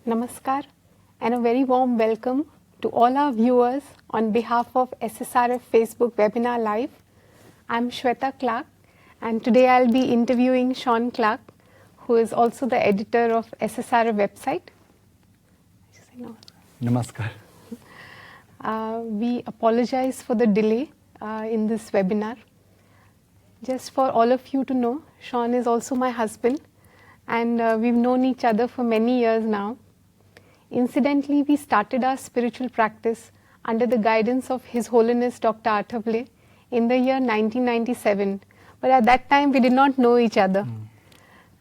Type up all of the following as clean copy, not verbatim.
Namaskar and a very warm welcome to all our viewers on behalf of SSRF Facebook webinar live. I'm Shweta Clarke and today I'll be interviewing Sean Clarke, who is also the editor of SSRF website. Namaskar. We apologize for the delay in this webinar. Just for all of you to know, Sean is also my husband and we've known each other for many years now. Incidentally, we started our spiritual practice under the guidance of His Holiness Dr. Athavale in the year 1997. But at that time, we did not know each other.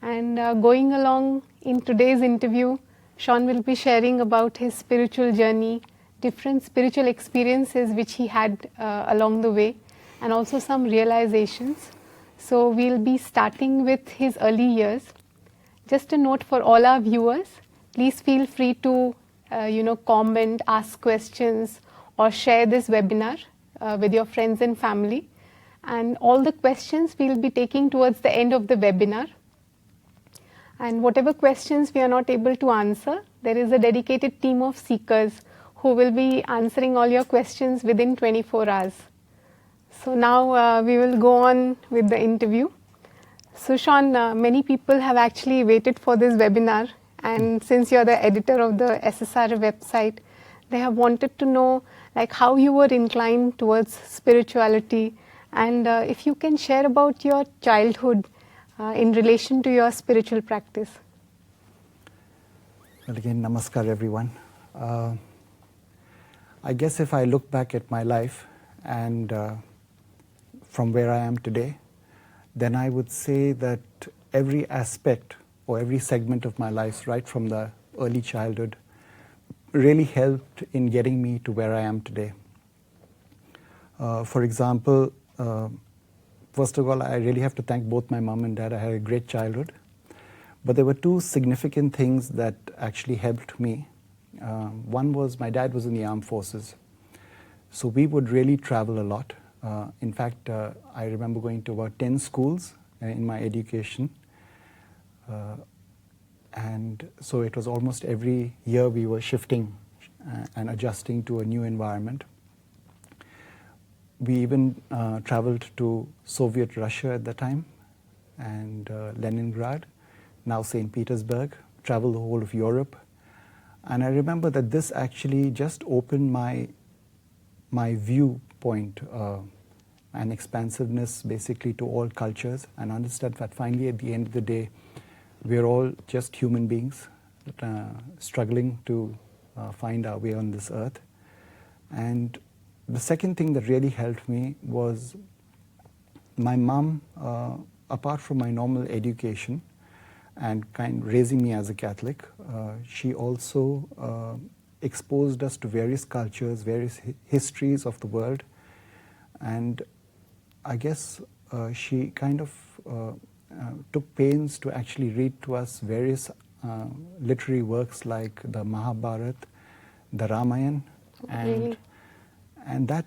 And going along in today's interview, Sean will be sharing about his spiritual journey, different spiritual experiences which he had along the way, and also some realizations. So we'll be starting with his early years. Just a note for all our viewers, please feel free to comment, ask questions or share this webinar with your friends and family. And all the questions we'll be taking towards the end of the webinar. And whatever questions we are not able to answer, there is a dedicated team of seekers who will be answering all your questions within 24 hours. So now we will go on with the interview. So Sean, many people have actually waited for this webinar. And since you're the editor of the SSR website, they have wanted to know how you were inclined towards spirituality, and if you can share about your childhood in relation to your spiritual practice. Well, again, namaskar everyone. I guess if I look back at my life and from where I am today, then I would say that every aspect or every segment of my life, right from the early childhood, really helped in getting me to where I am today. For example, first of all, I really have to thank both my mom and dad. I had a great childhood. But there were two significant things that actually helped me. One was my dad was in the armed forces. So we would really travel a lot. In fact, I remember going to about 10 schools in my education. And so it was almost every year we were shifting and adjusting to a new environment. We even traveled to Soviet Russia at the time and Leningrad, now St. Petersburg, traveled the whole of Europe. And I remember that this actually just opened my viewpoint and expansiveness basically to all cultures, and understood that finally at the end of the day, we're all just human beings struggling to find our way on this earth. And the second thing that really helped me was my mom, apart from my normal education and raising me as a Catholic, she also exposed us to various cultures, various histories of the world. And I guess she took pains to actually read to us various literary works like the Mahabharata, the Ramayana, and that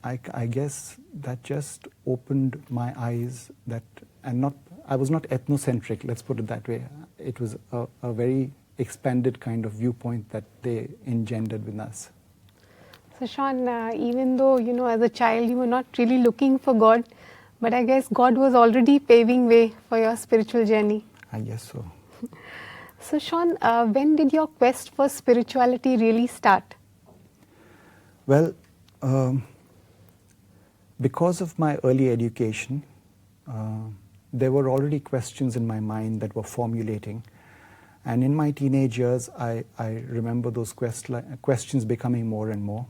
I guess that just opened my eyes. I was not ethnocentric, let's put it that way. It was a very expanded kind of viewpoint that they engendered with us. So Sean, even though as a child you were not really looking for God, but I guess God was already paving way for your spiritual journey. I guess so. So Sean, when did your quest for spirituality really start? Well, because of my early education, there were already questions in my mind that were formulating. And in my teenage years, I remember those questions becoming more and more.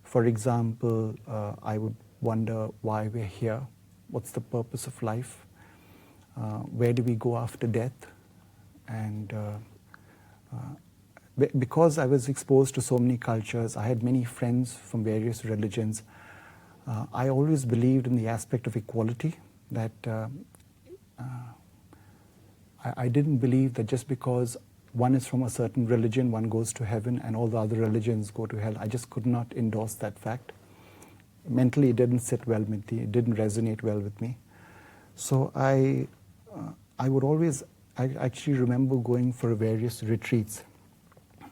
For example, I would wonder why we're here. What's the purpose of life? Where do we go after death? And because I was exposed to so many cultures, I had many friends from various religions. I always believed in the aspect of equality, that I didn't believe that just because one is from a certain religion, one goes to heaven and all the other religions go to hell. I just could not endorse that fact. Mentally, it didn't sit well with me. It didn't resonate well with me. So I would always, I actually remember going for various retreats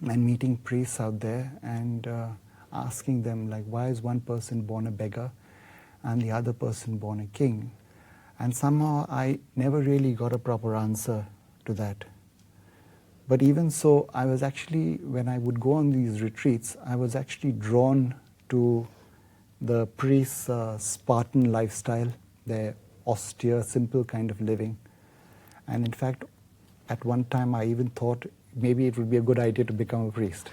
and meeting priests out there and asking them, like, why is one person born a beggar and the other person born a king? And somehow I never really got a proper answer to that. But even so, I was actually, when I would go on these retreats, I was actually drawn to the priests' Spartan lifestyle, their austere, simple kind of living. And in fact, at one time I even thought maybe it would be a good idea to become a priest.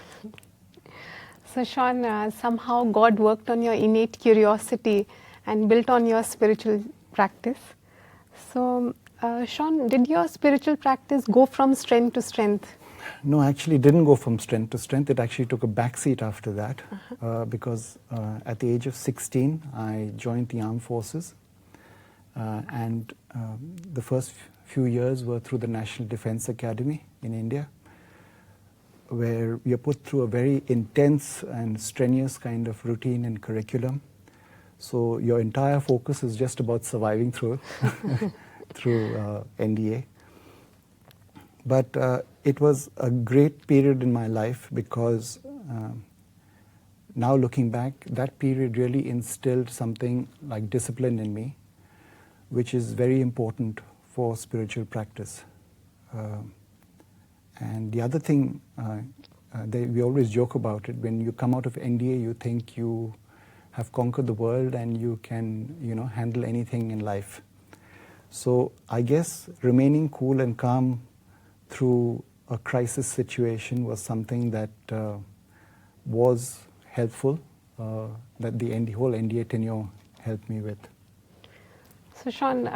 So Sean, somehow God worked on your innate curiosity and built on your spiritual practice. So Sean, did your spiritual practice go from strength to strength? No, actually it didn't go from strength to strength. It actually took a backseat after that because at the age of 16 I joined the armed forces and the first few years were through the National Defence Academy in India, where we are put through a very intense and strenuous kind of routine and curriculum. So your entire focus is just about surviving through through NDA. But it was a great period in my life because now looking back, that period really instilled something like discipline in me, which is very important for spiritual practice. And the other thing, we always joke about it, when you come out of NDA, you think you have conquered the world and you can, handle anything in life. So I guess remaining cool and calm through a crisis situation was something that was helpful, that the whole NDA tenure helped me with. So Sean,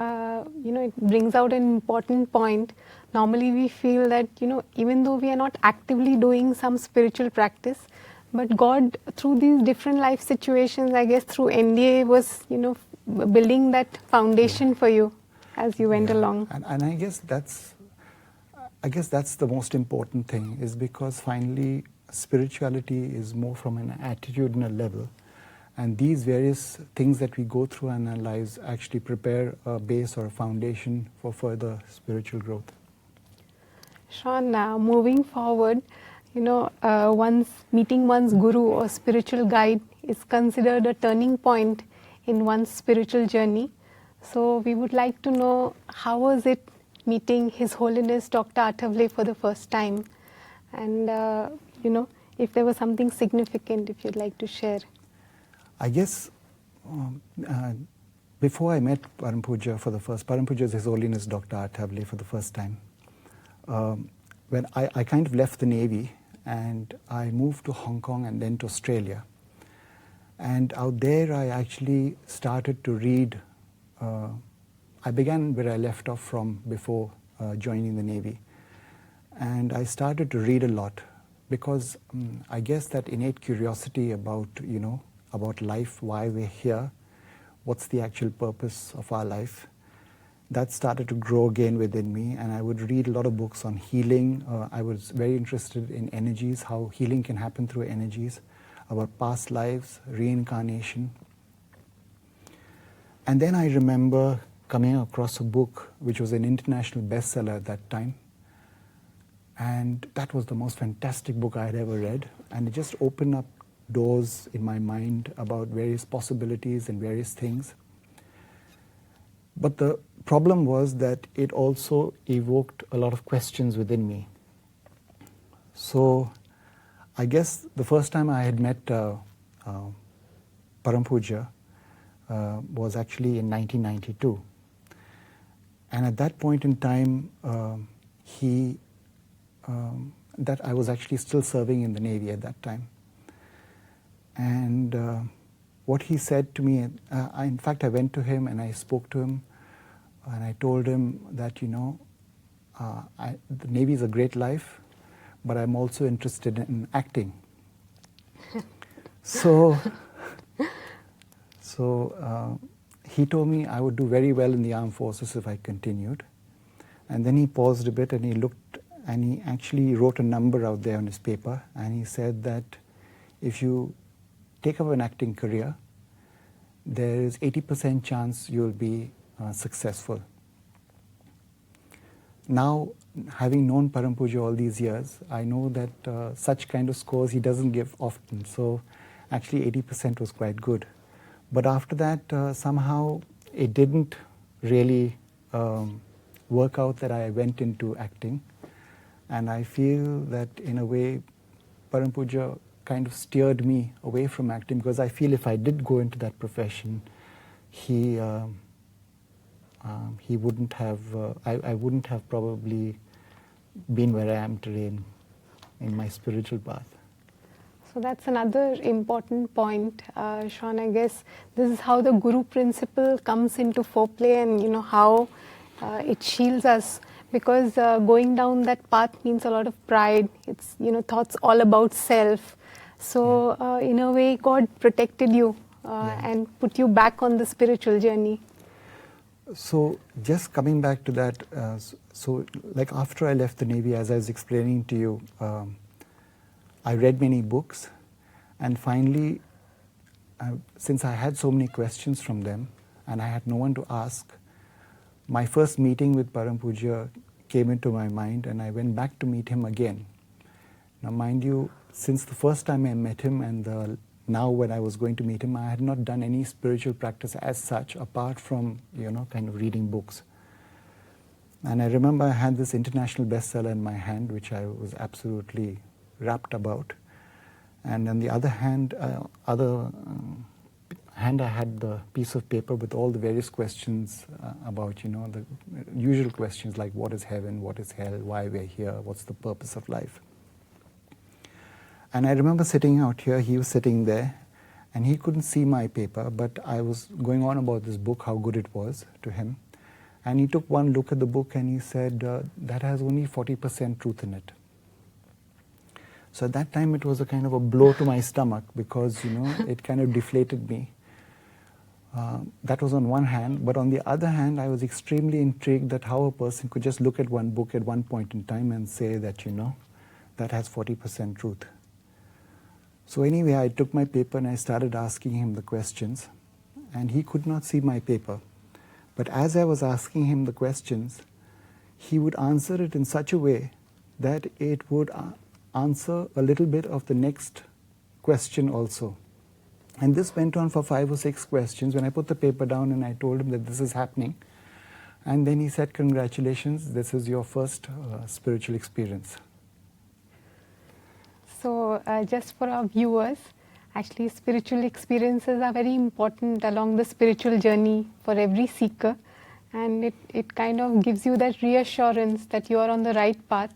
it brings out an important point. Normally we feel that, even though we are not actively doing some spiritual practice, but God, through these different life situations, I guess through NDA was, building that foundation for you as you went along. And I guess that's the most important thing, is because finally spirituality is more from an attitudinal level. And these various things that we go through in our lives actually prepare a base or a foundation for further spiritual growth. Sean, now moving forward, once meeting one's guru or spiritual guide is considered a turning point in one's spiritual journey. So we would like to know, how was it meeting His Holiness Dr. Attavale for the first time? And, if there was something significant, if you'd like to share. I guess before I met Param Puja Param Puja is His Holiness Dr. Attavale for the first time. When I kind of left the Navy and I moved to Hong Kong and then to Australia. And out there I actually started to read. I began where I left off from before joining the Navy. And I started to read a lot because I guess that innate curiosity about, about life, why we're here, what's the actual purpose of our life, that started to grow again within me. And I would read a lot of books on healing. I was very interested in energies, how healing can happen through energies, about past lives, reincarnation. And then I remember coming across a book which was an international bestseller at that time. And that was the most fantastic book I had ever read. And it just opened up doors in my mind about various possibilities and various things. But the problem was that it also evoked a lot of questions within me. So I guess the first time I had met Param Puja was actually in 1992. And at that point in time, that I was actually still serving in the Navy at that time. And what he said to me, in fact, I went to him and I spoke to him and I told him that, the Navy is a great life, but I'm also interested in acting. So he told me I would do very well in the armed forces if I continued. And then he paused a bit and he looked and he actually wrote a number out there on his paper, and he said that if you take up an acting career, there is 80% chance you'll be successful. now, having known Param Puja all these years, I know that such kind of scores he doesn't give often. So actually 80% was quite good. But after that, somehow it didn't really work out that I went into acting. And I feel that in a way, Param Puja kind of steered me away from acting, because I feel if I did go into that profession, he wouldn't have, I wouldn't have probably been where I am today in my spiritual path. So that's another important point, Sean. I guess this is how the Guru principle comes into foreplay, and you know how it shields us, because going down that path means a lot of pride. It's, you know, thoughts all about self. So in a way, God protected you and put you back on the spiritual journey. So just coming back to that, so like after I left the Navy, as I was explaining to you, I read many books, and finally, since I had so many questions from them and I had no one to ask, my first meeting with Param Puja came into my mind, and I went back to meet him again. Now mind you, since the first time I met him and now when I was going to meet him, I had not done any spiritual practice as such, apart from, you know, kind of reading books. And I remember I had this international bestseller in my hand, which I was absolutely rapt about. And on the other hand, I had the piece of paper with all the various questions about, you know, the usual questions like what is heaven, what is hell, why we're here, what's the purpose of life. And I remember sitting out here, he was sitting there, and he couldn't see my paper, but I was going on about this book, how good it was to him. And he took one look at the book and he said, that has only 40% truth in it. So at that time it was a kind of a blow to my stomach, because, you know, it kind of deflated me. That was on one hand, but on the other hand, I was extremely intrigued that how a person could just look at one book at one point in time and say that, you know, that has 40% truth. So anyway, I took my paper and I started asking him the questions, and he could not see my paper. But as I was asking him the questions, he would answer it in such a way that it would answer a little bit of the next question also. And this went on for 5 or 6 questions. When I put the paper down and I told him that this is happening, and then he said, congratulations, this is your first spiritual experience. So just for our viewers, actually spiritual experiences are very important along the spiritual journey for every seeker, and it kind of gives you that reassurance that you are on the right path.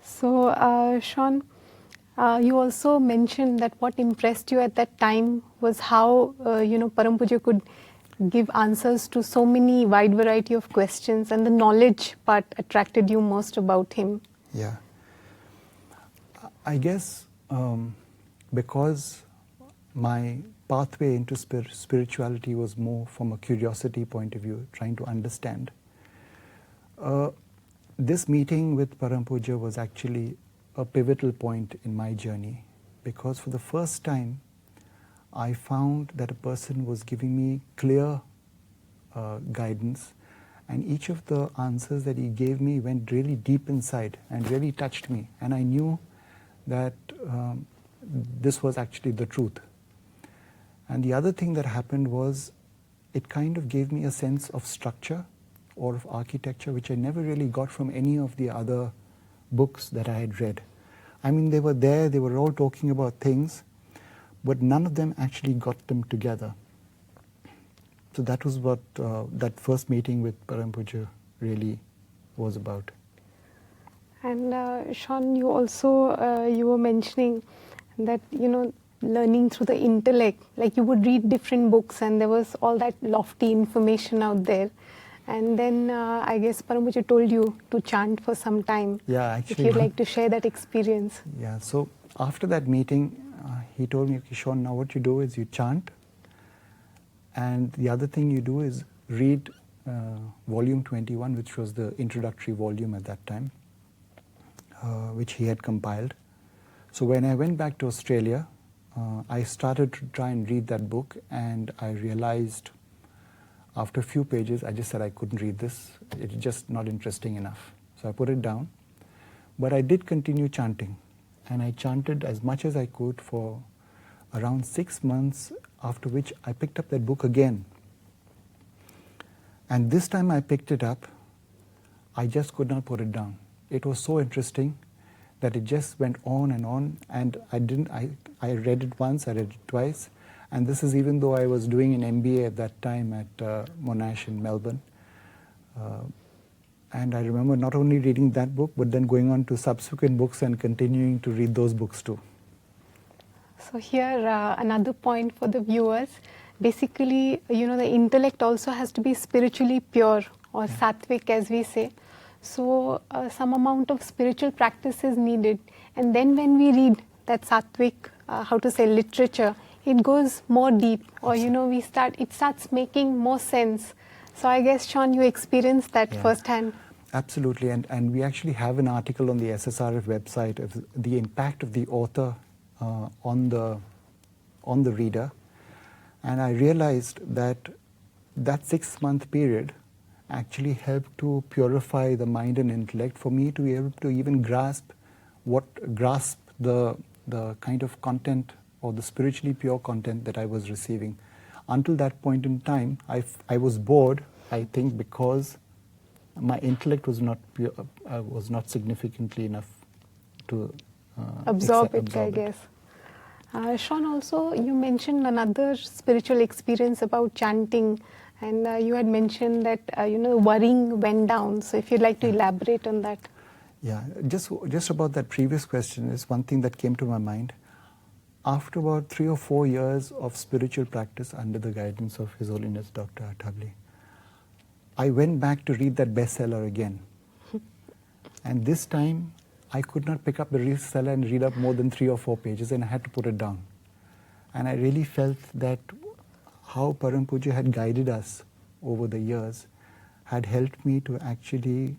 So Sean, you also mentioned that what impressed you at that time was how you know, Param Puja could give answers to so many wide variety of questions, and the knowledge part attracted you most about him. Yeah. I guess because my pathway into spirituality was more from a curiosity point of view, trying to understand, this meeting with Param Puja was actually a pivotal point in my journey, because for the first time I found that a person was giving me clear guidance, and each of the answers that he gave me went really deep inside and really touched me, and I knew that this was actually the truth. And the other thing that happened was it kind of gave me a sense of structure or of architecture, which I never really got from any of the other books that I had read. I mean, they were there, they were all talking about things, but none of them actually got them together. So that was what that first meeting with Param Puja really was about. And Sean, you also you were mentioning that, you know, learning through the intellect, like you would read different books and there was all that lofty information out there, and then I guess Param Puja told you to chant for some time. Yeah, actually. If you'd like to share that experience. Yeah, so after that meeting, he told me, okay, Sean, now what you do is you chant, and the other thing you do is read volume 21, which was the introductory volume at that time, which he had compiled. So when I went back to Australia, I started to try and read that book, and I realized after a few pages, I just said I couldn't read this. It's just not interesting enough. So I put it down. But I did continue chanting. And I chanted as much as I could for around 6 months, after which I picked up that book again. And this time I picked it up, I just could not put it down. It was so interesting that it just went on, and I read it once, I read it twice, and this is even though I was doing an MBA at that time at Monash in Melbourne. And I remember not only reading that book, but then going on to subsequent books and continuing to read those books too. So here, another point for the viewers. Basically, the intellect also has to be spiritually pure, or sattvic as we say. So some amount of spiritual practice is needed. And then when we read that sattvic, literature, it goes more deep, or it starts making more sense. So I guess, Sean, you experienced that firsthand. Absolutely, and we actually have an article on the SSRF website of the impact of the author on the reader. And I realized that 6-month period actually helped to purify the mind and intellect for me to be able to even grasp the kind of content, or the spiritually pure content that I was receiving. Until that point in time, I was bored, I think, because my intellect was not pure, was not significantly enough to absorb it, I guess. Sean, also you mentioned another spiritual experience about chanting, and you had mentioned that worrying went down. So if you'd like to elaborate on that. Yeah, just about that previous question is one thing that came to my mind. After about 3 or 4 years of spiritual practice under the guidance of His Holiness Dr. Athabli, I went back to read that bestseller again. And this time, I could not pick up the bestseller and read up more than 3 or 4 pages, and I had to put it down. And I really felt that how Param Puja had guided us over the years had helped me to actually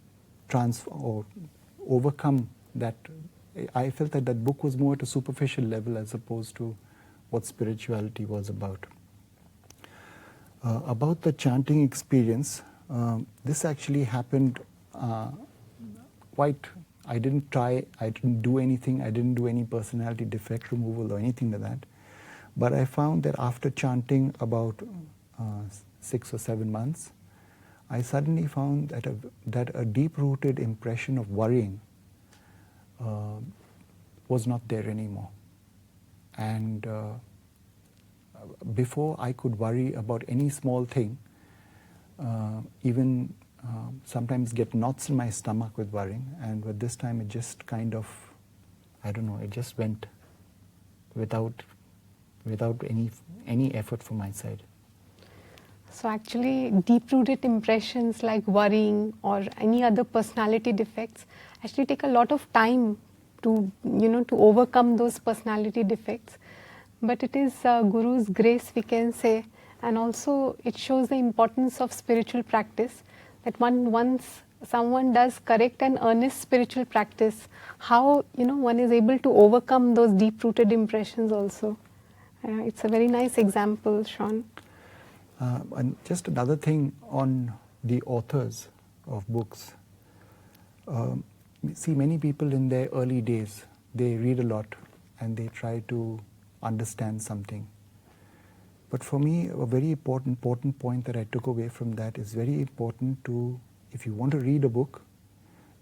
overcome that. I felt that that book was more at a superficial level as opposed to what spirituality was about. About the chanting experience, this actually happened I didn't try, I didn't do anything, I didn't do any personality defect removal or anything like that. But I found that after chanting about 6 or 7 months, I suddenly found that a deep-rooted impression of worrying was not there anymore. And before I could worry about any small thing, even sometimes get knots in my stomach with worrying, and with this time it just kind of, I don't know, it just went without any effort from my side. So actually, deep-rooted impressions like worrying or any other personality defects actually take a lot of time to overcome those personality defects. But it is Guru's grace, we can say, and also it shows the importance of spiritual practice. That once someone does correct and earnest spiritual practice, how one is able to overcome those deep-rooted impressions also. It's a very nice example, Sean. And just another thing on the authors of books. See, many people in their early days, they read a lot and they try to understand something. But for me, a very important point that I took away from that is very important to, if you want to read a book,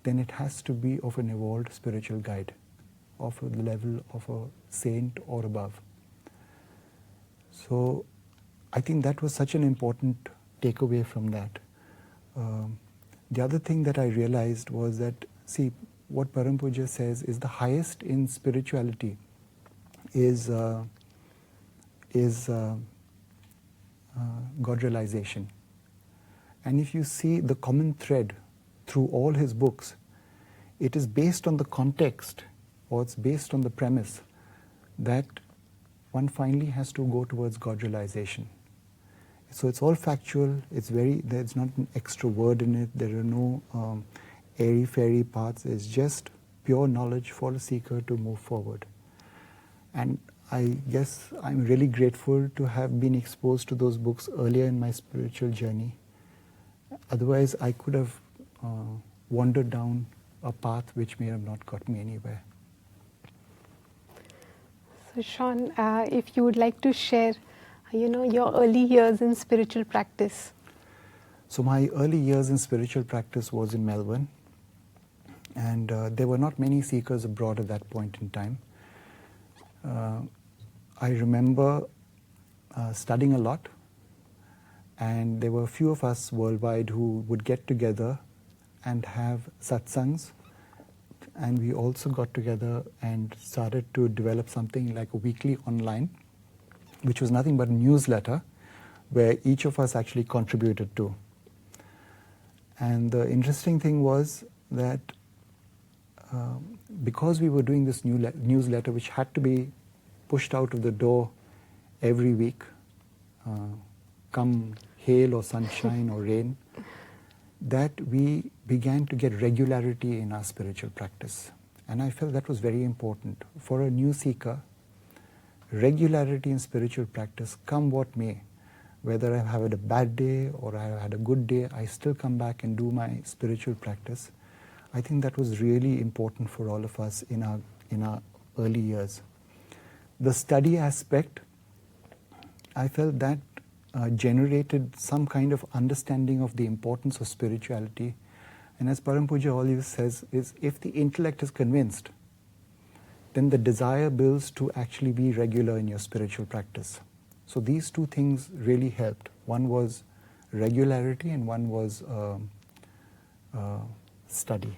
then it has to be of an evolved spiritual guide, of the level of a saint or above. So I think that was such an important takeaway from that. The other thing that I realized was that, see, what Param Puja says is the highest in spirituality is God realization. And if you see the common thread through all his books, it is based on the context, or it's based on the premise that one finally has to go towards God realization. So it's all factual, there's not an extra word in it, there are no airy-fairy paths, it's just pure knowledge for a seeker to move forward. And I guess I'm really grateful to have been exposed to those books earlier in my spiritual journey. Otherwise, I could have wandered down a path which may have not got me anywhere. So, Sean, if you would like to share, your early years in spiritual practice. So my early years in spiritual practice was in Melbourne, and there were not many seekers abroad at that point in time. I remember studying a lot, and there were a few of us worldwide who would get together and have satsangs, and we also got together and started to develop something like a weekly online, which was nothing but a newsletter where each of us actually contributed to. And the interesting thing was that because we were doing this newsletter, which had to be pushed out of the door every week, come hail or sunshine or rain, that we began to get regularity in our spiritual practice. And I felt that was very important. For a new seeker, regularity in spiritual practice, come what may, whether I've had a bad day or I've had a good day, I still come back and do my spiritual practice. I think that was really important for all of us in our early years. The study aspect, I felt that generated some kind of understanding of the importance of spirituality. And as Param Puja always says, is if the intellect is convinced, then the desire builds to actually be regular in your spiritual practice. So these two things really helped. One was regularity and one was study.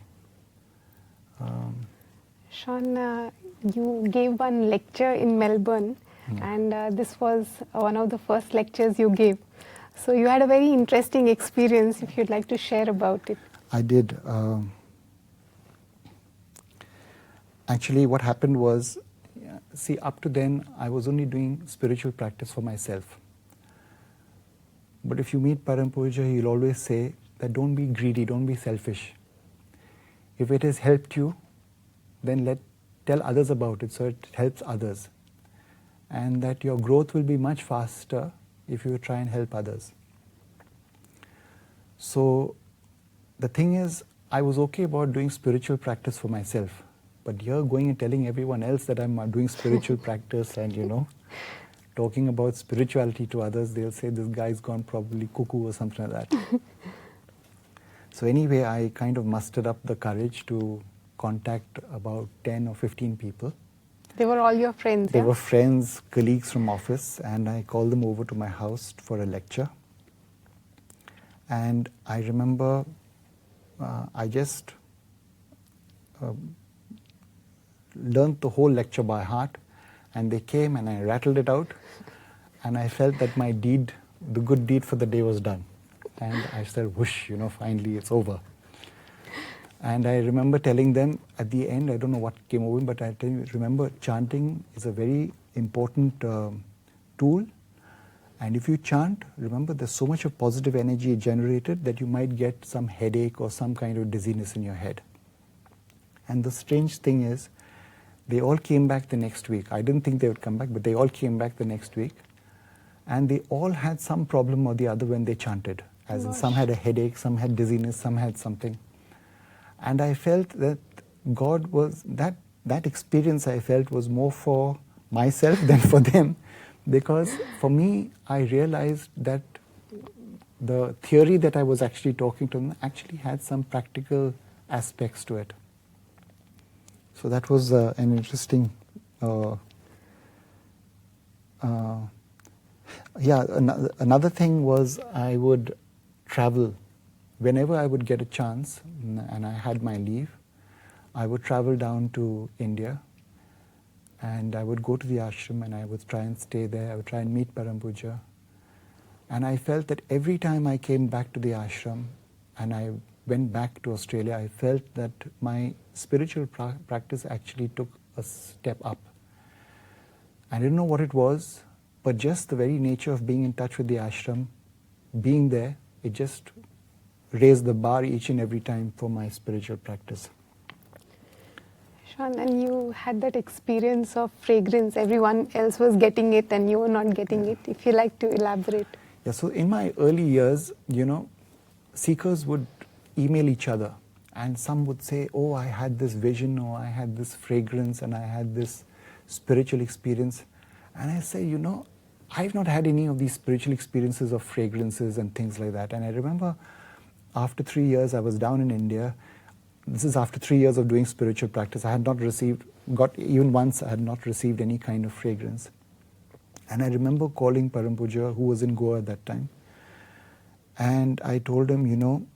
Sean, you gave one lecture in Melbourne, and this was one of the first lectures you gave. So you had a very interesting experience, if you'd like to share about it. I did. Actually, what happened was, see, up to then, I was only doing spiritual practice for myself. But if you meet Param Puja, he'll always say that don't be greedy, don't be selfish. If it has helped you, then tell others about it so it helps others. And that your growth will be much faster if you try and help others. So the thing is, I was okay about doing spiritual practice for myself. But you're going and telling everyone else that I'm doing spiritual practice and, talking about spirituality to others, they'll say this guy's gone probably cuckoo or something like that. So anyway, I kind of mustered up the courage to contact about 10 or 15 people. They were all your friends, They yeah? were friends, colleagues from office, and I called them over to my house for a lecture. And I remember I just learned the whole lecture by heart, and they came and I rattled it out, and I felt that my deed, the good deed for the day was done. And I said, whoosh, finally it's over. And I remember telling them at the end, I don't know what came over me, but I remember chanting is a very important tool. And if you chant, remember there's so much of positive energy generated that you might get some headache or some kind of dizziness in your head. And the strange thing is, they all came back the next week. I didn't think they would come back, but they all came back the next week. And they all had some problem or the other when they chanted. As in, some had a headache, some had dizziness, some had something. And I felt that God was, that experience I felt was more for myself than for them. Because for me, I realized that the theory that I was actually talking to them actually had some practical aspects to it. So that was an interesting, another thing was I would travel. Whenever I would get a chance and I had my leave, I would travel down to India and I would go to the ashram and I would try and stay there. I would try and meet Param Puja. And I felt that every time I came back to the ashram and I went back to Australia, I felt that my spiritual practice actually took a step up. I didn't know what it was, but just the very nature of being in touch with the ashram, being there, it just raised the bar each and every time for my spiritual practice. Sean, and you had that experience of fragrance. Everyone else was getting it and you were not getting it. If you like to elaborate. Yeah, so in my early years, seekers would email each other, and some would say, oh, I had this vision, or I had this fragrance, and I had this spiritual experience. And I say, I've not had any of these spiritual experiences of fragrances and things like that. And I remember after 3 years, I was down in India. This is after 3 years of doing spiritual practice. I had not even once, I had not received any kind of fragrance. And I remember calling Param Puja, who was in Goa at that time. And I told him, in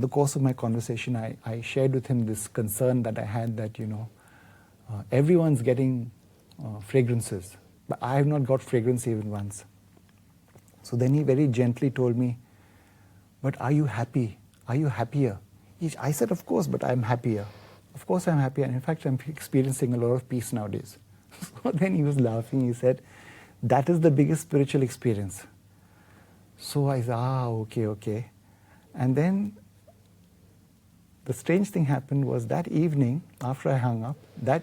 the course of my conversation, I shared with him this concern that I had that, everyone's getting fragrances, but I have not got fragrance even once. So then he very gently told me, but are you happy? Are you happier? I said, of course, but I'm happier. Of course I'm happier. And in fact, I'm experiencing a lot of peace nowadays. So then he was laughing. He said, that is the biggest spiritual experience. So I said, okay. And then the strange thing happened was that evening, after I hung up, there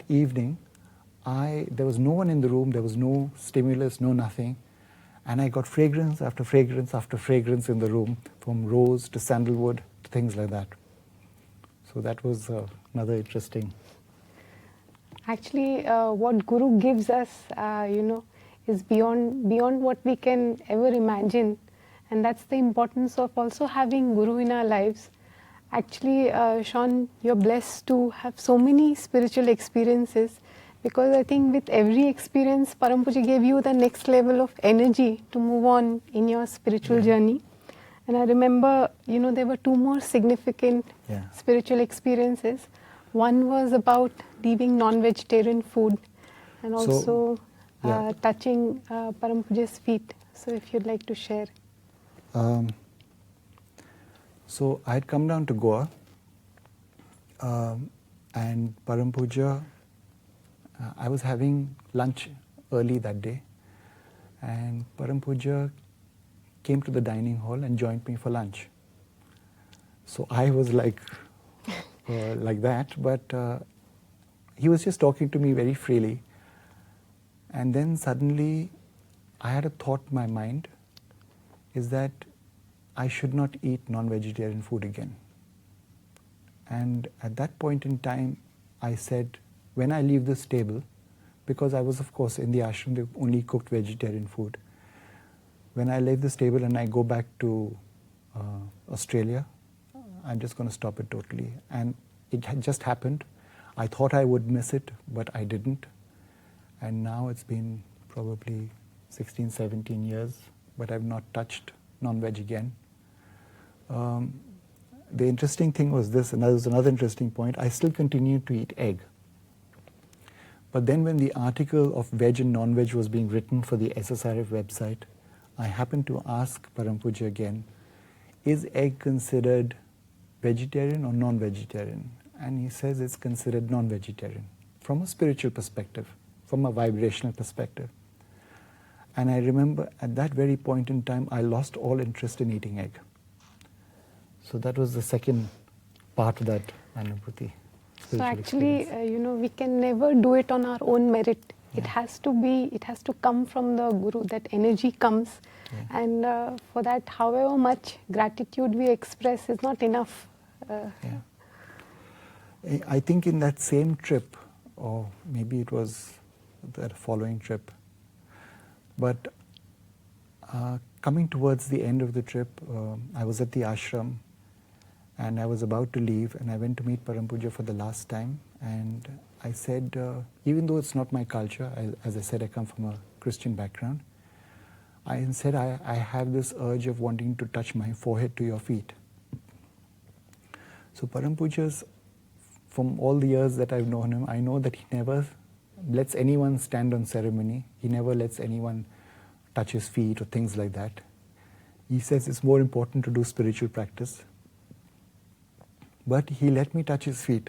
was no one in the room, there was no stimulus, no nothing. And I got fragrance after fragrance after fragrance in the room, from rose to sandalwood to things like that. So that was another interesting. Actually, what Guru gives us, is beyond what we can ever imagine. And that's the importance of also having Guru in our lives. Actually, Sean, you're blessed to have so many spiritual experiences, because I think with every experience, Param Puja gave you the next level of energy to move on in your spiritual journey. And I remember, there were 2 more significant spiritual experiences. One was about leaving non-vegetarian food, and also touching Param Puja's feet. So if you'd like to share. So I had come down to Goa, and Param Puja, I was having lunch early that day, and Param Puja came to the dining hall and joined me for lunch. So I was like that, but he was just talking to me very freely. And then suddenly I had a thought in my mind, is that I should not eat non-vegetarian food again. And at that point in time, I said, when I leave this table, because I was, of course, in the ashram, they only cooked vegetarian food. When I leave this table and I go back to Australia, I'm just going to stop it totally. And it had just happened. I thought I would miss it, but I didn't. And now it's been probably 16, 17 years, but I've not touched non-veg again. The interesting thing was this, and that was another interesting point, I still continue to eat egg. But then when the article of veg and non-veg was being written for the SSRF website, I happened to ask Param Puja again, is egg considered vegetarian or non-vegetarian? And he says it's considered non-vegetarian from a spiritual perspective, from a vibrational perspective. And I remember at that very point in time, I lost all interest in eating egg. So that was the second part of that Anubhuti. So actually, we can never do it on our own merit. Yeah. It has to come from the Guru. That energy comes. Yeah. And for that, however much gratitude we express is not enough. I think in that same trip, or maybe it was the following trip, but coming towards the end of the trip, I was at the ashram and I was about to leave, and I went to meet Param Puja for the last time, and I said, even though it's not my culture, as I said, I come from a Christian background, I said, I have this urge of wanting to touch my forehead to your feet. So Param Puja's, from all the years that I've known him, I know that he never lets anyone stand on ceremony. He never lets anyone touch his feet or things like that. He says it's more important to do spiritual practice. But he let me touch his feet.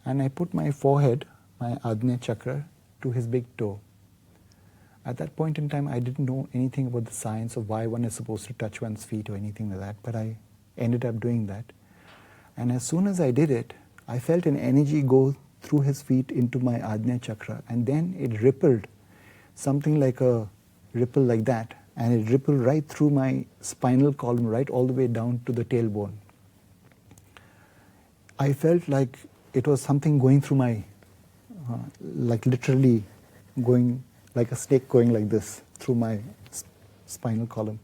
And I put my forehead, my Agnya Chakra, to his big toe. At that point in time, I didn't know anything about the science of why one is supposed to touch one's feet or anything like that, but I ended up doing that. And as soon as I did it, I felt an energy go through his feet into my Ajna chakra, and then it rippled, something like a ripple like that, and it rippled right through my spinal column, right all the way down to the tailbone. I felt like it was something going through my, like literally going, like a snake going like this through my spinal column.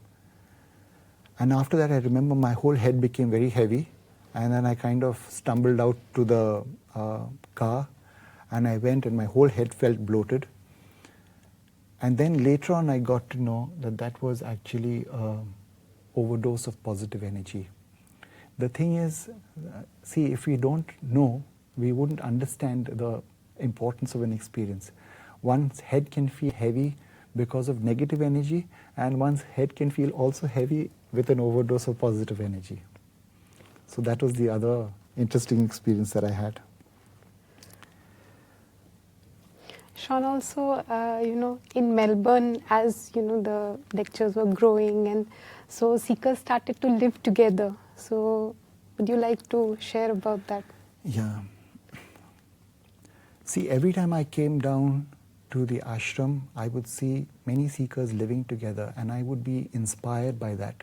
And after that, I remember my whole head became very heavy, and then I kind of stumbled out to the car, and I went, and my whole head felt bloated. And then later on, I got to know that that was actually an overdose of positive energy. The thing is, see, if we don't know, we wouldn't understand the importance of an experience. One's head can feel heavy because of negative energy, and one's head can feel also heavy with an overdose of positive energy. So that was the other interesting experience that I had. Sean, also, in Melbourne, as the lectures were growing, and so seekers started to live together. So, would you like to share about that? Yeah. See, every time I came down to the ashram, I would see many seekers living together, and I would be inspired by that.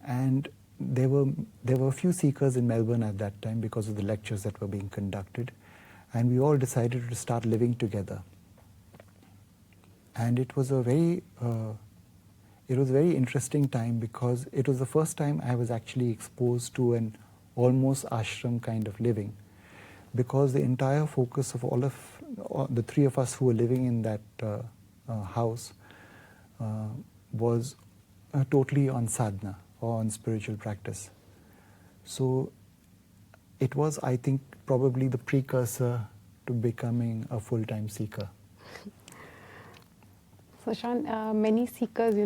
And there were a few seekers in Melbourne at that time because of the lectures that were being conducted, and we all decided to start living together. And it was a very interesting time, because it was the first time I was actually exposed to an almost ashram kind of living, because the entire focus of all the three of us who were living in that house was totally on sadhana or on spiritual practice. So it was, I think, probably the precursor to becoming a full-time seeker. So, Sean, many seekers,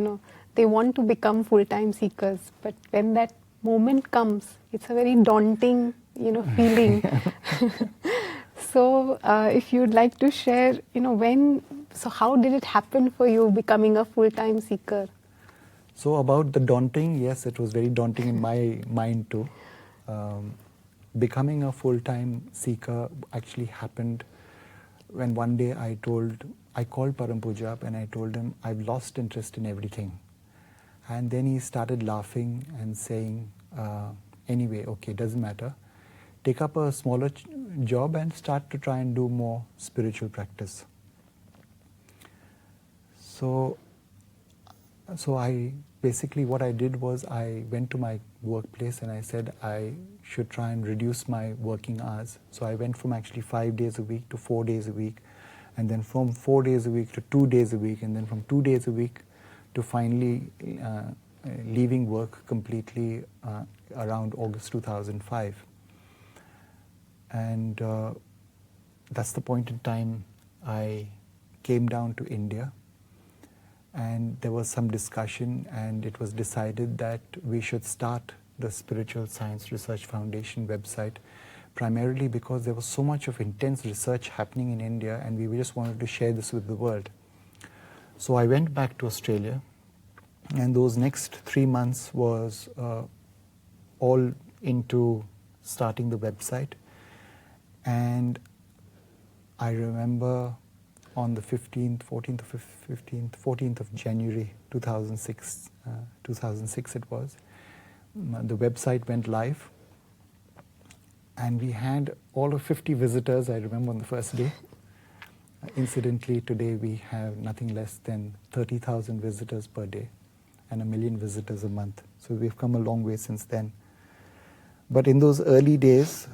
they want to become full-time seekers, but when that moment comes, it's a very daunting, feeling. So, if you'd like to share, so how did it happen for you becoming a full-time seeker? So about the daunting, yes, it was very daunting in my mind too. Becoming a full-time seeker actually happened when one day I called Param Puja up and I told him, I've lost interest in everything. And then he started laughing and saying, anyway, okay, doesn't matter. Take up a smaller job and start to try and do more spiritual practice. So I basically, what I did was I went to my workplace and I said I should try and reduce my working hours. So I went from actually 5 days a week to 4 days a week, and then from 4 days a week to 2 days a week, and then from 2 days a week to finally leaving work completely around August 2005. And that's the point in time I came down to India. And there was some discussion, and it was decided that we should start the Spiritual Science Research Foundation website, primarily because there was so much of intense research happening in India, and we just wanted to share this with the world. So I went back to Australia, and those next 3 months was all into starting the website. And I remember on the 14th of January 2006 it was, the website went live, and we had all of 50 visitors, I remember, on the first day. Incidentally, today we have nothing less than 30,000 visitors per day and 1 million visitors a month. So we've come a long way since then. But in those early days,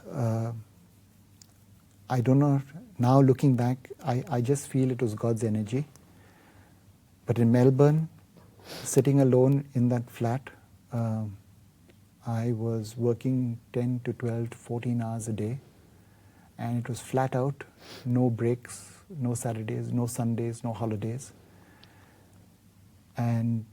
I don't know, now looking back, I just feel it was God's energy. But in Melbourne, sitting alone in that flat, I was working 10 to 12 to 14 hours a day, and it was flat out, no breaks, no Saturdays, no Sundays, no holidays. And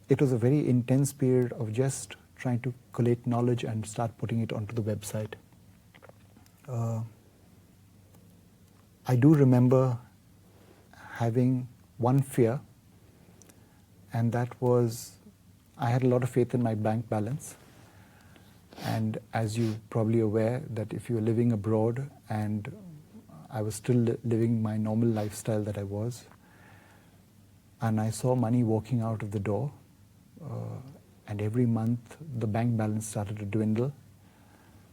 it was a very intense period of just trying to collate knowledge and start putting it onto the website. I do remember having one fear, and that was I had a lot of faith in my bank balance, And as you probably aware that if you're living abroad, and I was still living my normal lifestyle that I was, and I saw money walking out of the door, and every month the bank balance started to dwindle.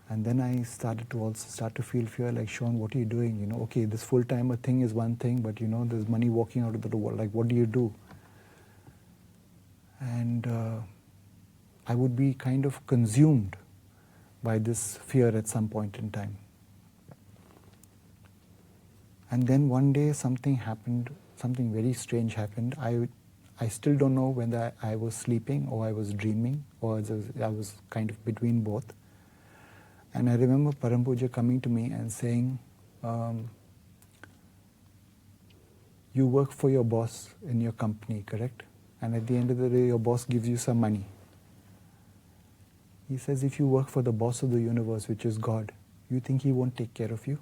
And then I started to feel fear, like, Sean, what are you doing? You know, okay, this full-timer thing is one thing, but you know, there's money walking out of the door. Like, what do you do? And I would be kind of consumed by this fear at some point in time. And then one day something happened, something very strange happened. I still don't know whether I was sleeping or I was dreaming, or I was kind of between both. And I remember Param Puja coming to me and saying, you work for your boss in your company, correct? And at the end of the day, your boss gives you some money. He says, if you work for the boss of the universe, which is God, you think he won't take care of you?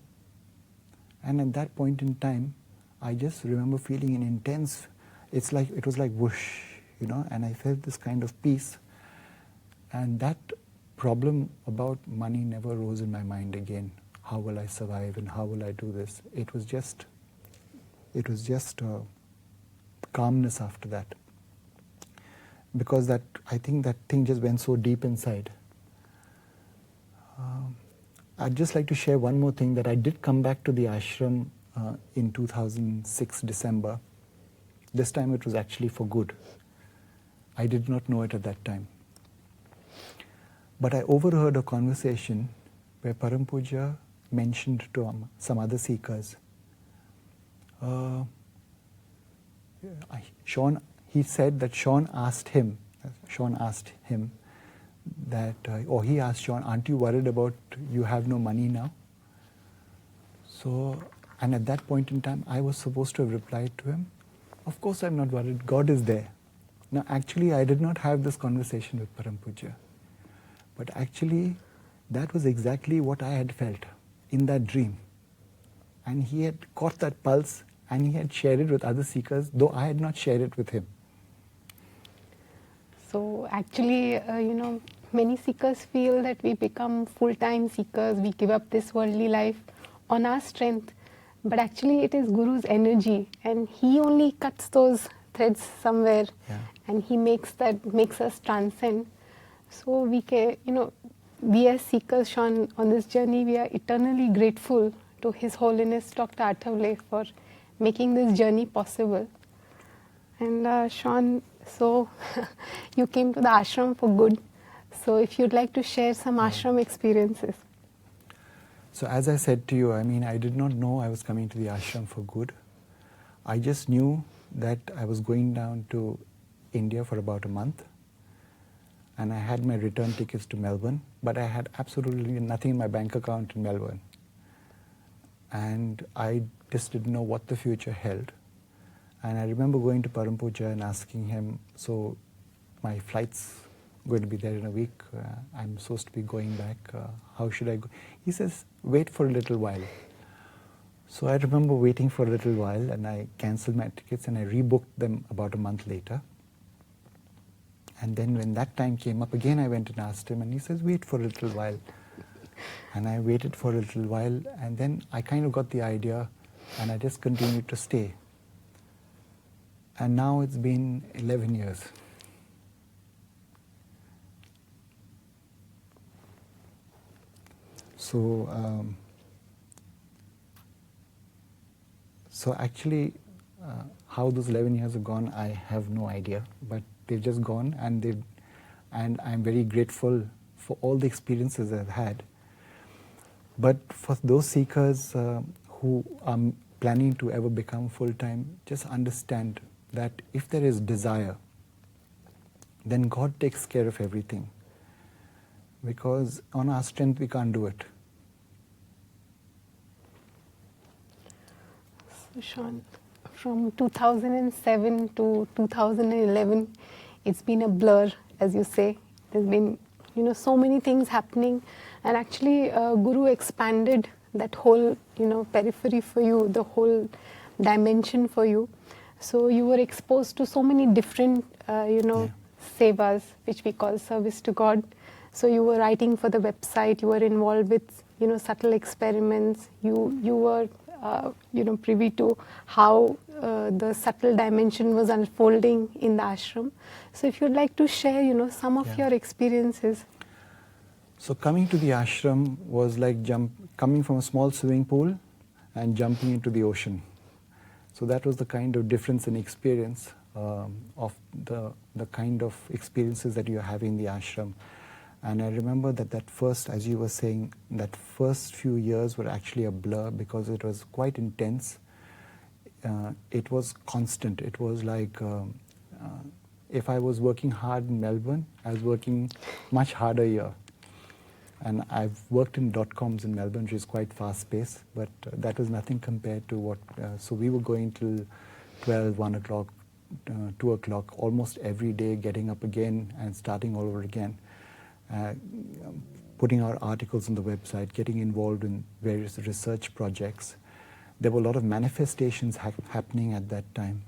And at that point in time, I just remember feeling an intense, it was like whoosh, you know, and I felt this kind of peace. And that problem about money never rose in my mind again. How will I survive and how will I do this? It was just calmness after that. Because I think that thing just went so deep inside. I'd just like to share one more thing, that I did come back to the ashram in 2006 December. This time it was actually for good. I did not know it at that time. But I overheard a conversation where Param Puja mentioned to some other seekers. He said that Sean asked him that, or he asked Sean, aren't you worried about you have no money now? So, and at that point in time, I was supposed to have replied to him, of course I'm not worried, God is there. Now actually I did not have this conversation with Param Puja. But actually, that was exactly what I had felt in that dream. And he had caught that pulse and he had shared it with other seekers, though I had not shared it with him. So actually, many seekers feel that we become full-time seekers, we give up this worldly life on our strength. But actually it is Guru's energy, and he only cuts those threads somewhere, and he makes us transcend. So we as seekers, Sean, on this journey, we are eternally grateful to His Holiness Dr. Athavale for making this journey possible. And Sean, so you came to the ashram for good. So if you'd like to share some ashram experiences. So as I said to you, I did not know I was coming to the ashram for good. I just knew that I was going down to India for about a month. And I had my return tickets to Melbourne, but I had absolutely nothing in my bank account in Melbourne. And I just didn't know what the future held. And I remember going to Param Puja and asking him, so my flight's going to be there in a week, I'm supposed to be going back, how should I go? He says, wait for a little while. So I remember waiting for a little while, and I cancelled my tickets and I rebooked them about a month later. And then when that time came up again, I went and asked him, and he says, wait for a little while. And I waited for a little while, and then I kind of got the idea, and I just continued to stay. And now it's been 11 years. So actually, how those 11 years have gone, I have no idea. But they've just gone, and I'm very grateful for all the experiences I've had. But for those seekers who are planning to ever become full-time, just understand that if there is desire, then God takes care of everything. Because on our strength, we can't do it. So Sean, from 2007 to 2011, it's been a blur, as you say. There's been, so many things happening, and actually, Guru expanded that whole, periphery for you, the whole dimension for you. So you were exposed to so many different, sevas, which we call service to God. So you were writing for the website, you were involved with, subtle experiments, you were, privy to how the subtle dimension was unfolding in the ashram. So if you'd like to share, some of your experiences. So coming to the ashram was like coming from a small swimming pool and jumping into the ocean. So that was the kind of difference in experience of the kind of experiences that you're having in the ashram. And I remember that first, as you were saying, that first few years were actually a blur because it was quite intense. It was constant. It was like if I was working hard in Melbourne, I was working much harder here. And I've worked in .coms in Melbourne, which is quite fast-paced, but that was nothing compared to what... so we were going till 12, 1 o'clock, 2 o'clock, almost every day, getting up again and starting all over again. Putting our articles on the website, getting involved in various research projects. There were a lot of manifestations happening at that time.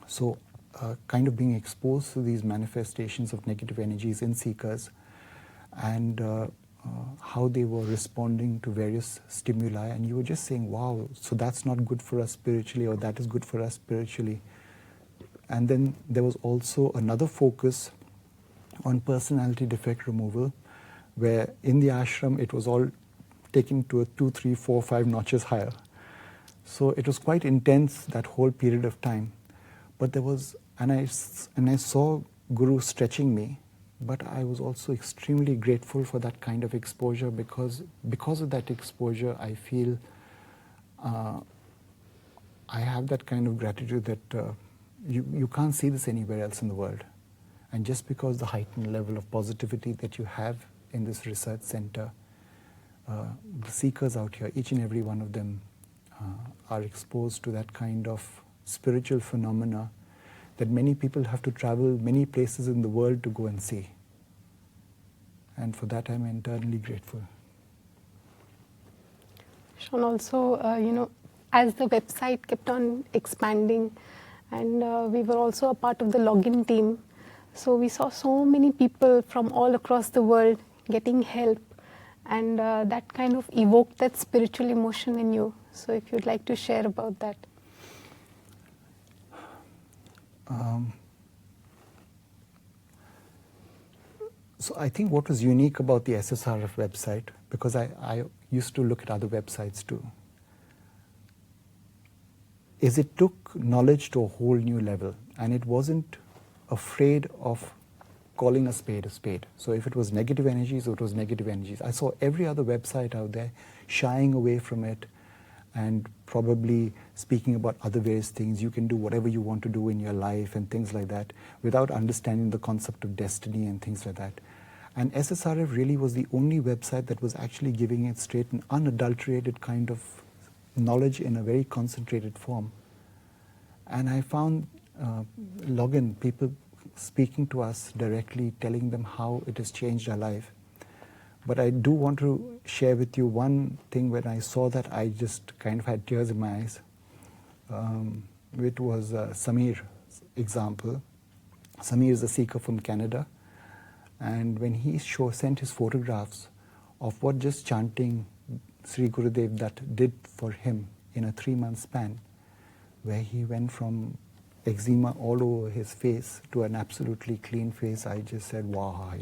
So kind of being exposed to these manifestations of negative energies in seekers and how they were responding to various stimuli, and you were just saying, wow, so that's not good for us spiritually, or that is good for us spiritually. And then there was also another focus on personality defect removal, where in the ashram it was all taken to a 2, 3, 4, 5 notches higher. So it was quite intense, that whole period of time. But there was, and I saw Guru stretching me, but I was also extremely grateful for that kind of exposure because of that exposure I feel I have that kind of gratitude that you can't see this anywhere else in the world. And just because the heightened level of positivity that you have in this research center, the seekers out here, each and every one of them are exposed to that kind of spiritual phenomena that many people have to travel many places in the world to go and see. And for that I'm eternally grateful. Sean, also, as the website kept on expanding, and we were also a part of the login team, so we saw so many people from all across the world getting help, and that kind of evoked that spiritual emotion in you. So if you'd like to share about that. So I think what was unique about the SSRF website, because I used to look at other websites too, is it took knowledge to a whole new level, and it wasn't afraid of calling a spade a spade. So if it was negative energies, it was negative energies. I saw every other website out there shying away from it and probably speaking about other various things. You can do whatever you want to do in your life and things like that without understanding the concept of destiny and things like that. And SSRF really was the only website that was actually giving it straight and unadulterated kind of knowledge in a very concentrated form. And I found login, people speaking to us directly, telling them how it has changed our life. But I do want to share with you one thing. When I saw that, I just kind of had tears in my eyes. It was Samir's example. Samir is a seeker from Canada. And when he sent his photographs of what just chanting Sri Gurudev that did for him in a 3-month span, where he went from eczema all over his face to an absolutely clean face, I just said, wow,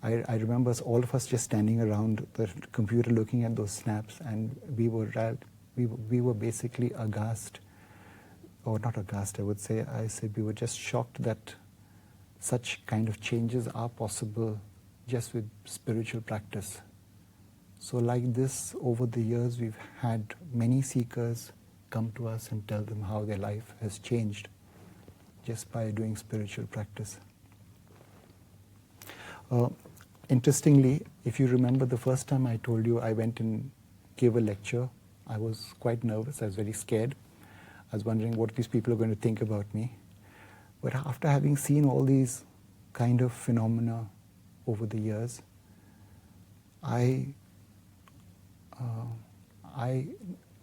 I remember all of us just standing around the computer looking at those snaps, and we were basically aghast, or not aghast, I would say. I said we were just shocked that such kind of changes are possible just with spiritual practice. So like this, over the years, we've had many seekers come to us and tell them how their life has changed just by doing spiritual practice. Interestingly, if you remember the first time I told you I went and gave a lecture, I was quite nervous, I was very scared. I was wondering what these people are going to think about me. But after having seen all these kind of phenomena over the years,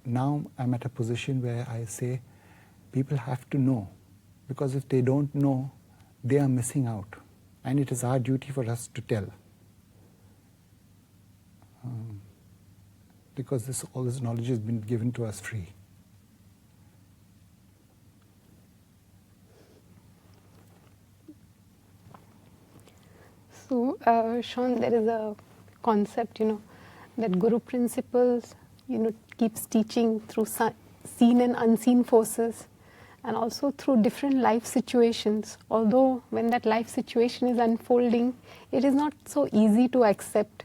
now I'm at a position where I say people have to know, because if they don't know, they are missing out, and it is our duty for us to tell. because all this knowledge has been given to us free. So, Sean, there is a concept, that Guru principles, keeps teaching through seen and unseen forces, and also through different life situations. Although when that life situation is unfolding, it is not so easy to accept.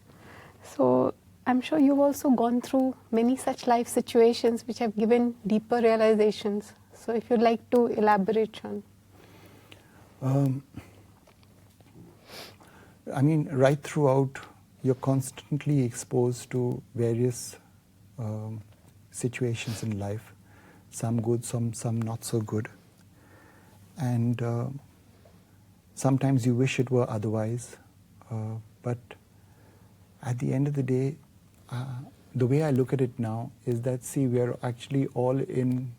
So I'm sure you've also gone through many such life situations which have given deeper realizations. So if you'd like to elaborate, Sean. I mean, right throughout, you're constantly exposed to various situations in life, some good, some not so good. And sometimes you wish it were otherwise. But at the end of the day, the way I look at it now is that, see, we are actually all in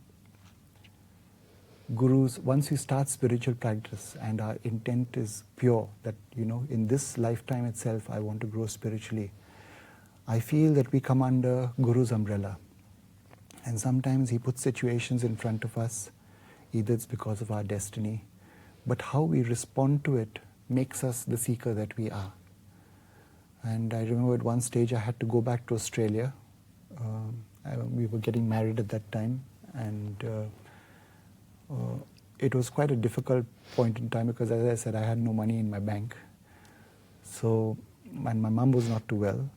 Gurus. Once we start spiritual practice and our intent is pure, that, in this lifetime itself, I want to grow spiritually, I feel that we come under Guru's umbrella. And sometimes he puts situations in front of us, either it's because of our destiny, but how we respond to it makes us the seeker that we are. And I remember at one stage I had to go back to Australia. We were getting married at that time, and it was quite a difficult point in time because, as I said, I had no money in my bank. So, and my mom was not too well.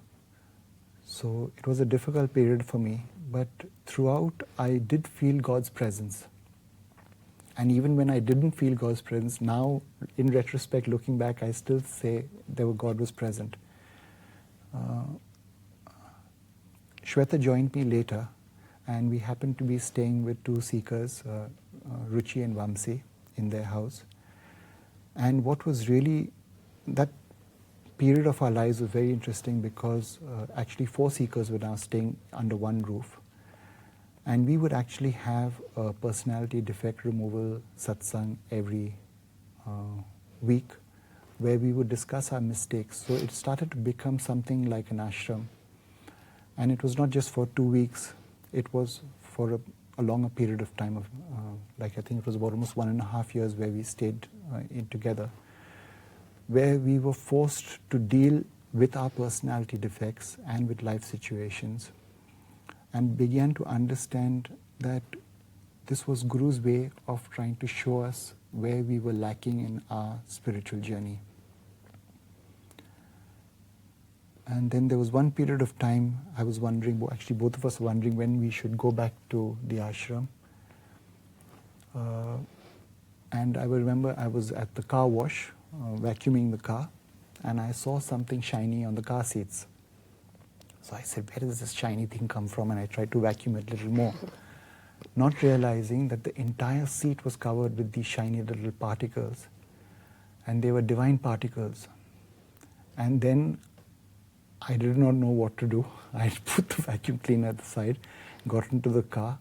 So it was a difficult period for me. But throughout, I did feel God's presence. And even when I didn't feel God's presence, now, in retrospect, looking back, I still say God was present. Shweta joined me later, and we happened to be staying with two seekers, Ruchi and Vamsi, in their house. And what was really, that period of our lives was very interesting because actually 4 seekers were now staying under one roof. And we would actually have a personality defect removal satsang every week, where we would discuss our mistakes. So it started to become something like an ashram. And it was not just for 2 weeks, it was for a longer period of time, I think it was about almost 1.5 years where we stayed in together, where we were forced to deal with our personality defects and with life situations, and began to understand that this was Guru's way of trying to show us where we were lacking in our spiritual journey. And then there was one period of time I was wondering, actually both of us were wondering when we should go back to the ashram. And I will remember I was at the car wash, vacuuming the car, and I saw something shiny on the car seats. So I said, where does this shiny thing come from? And I tried to vacuum it a little more, not realizing that the entire seat was covered with these shiny little particles, and they were divine particles. And then I did not know what to do. I put the vacuum cleaner at the side, got into the car,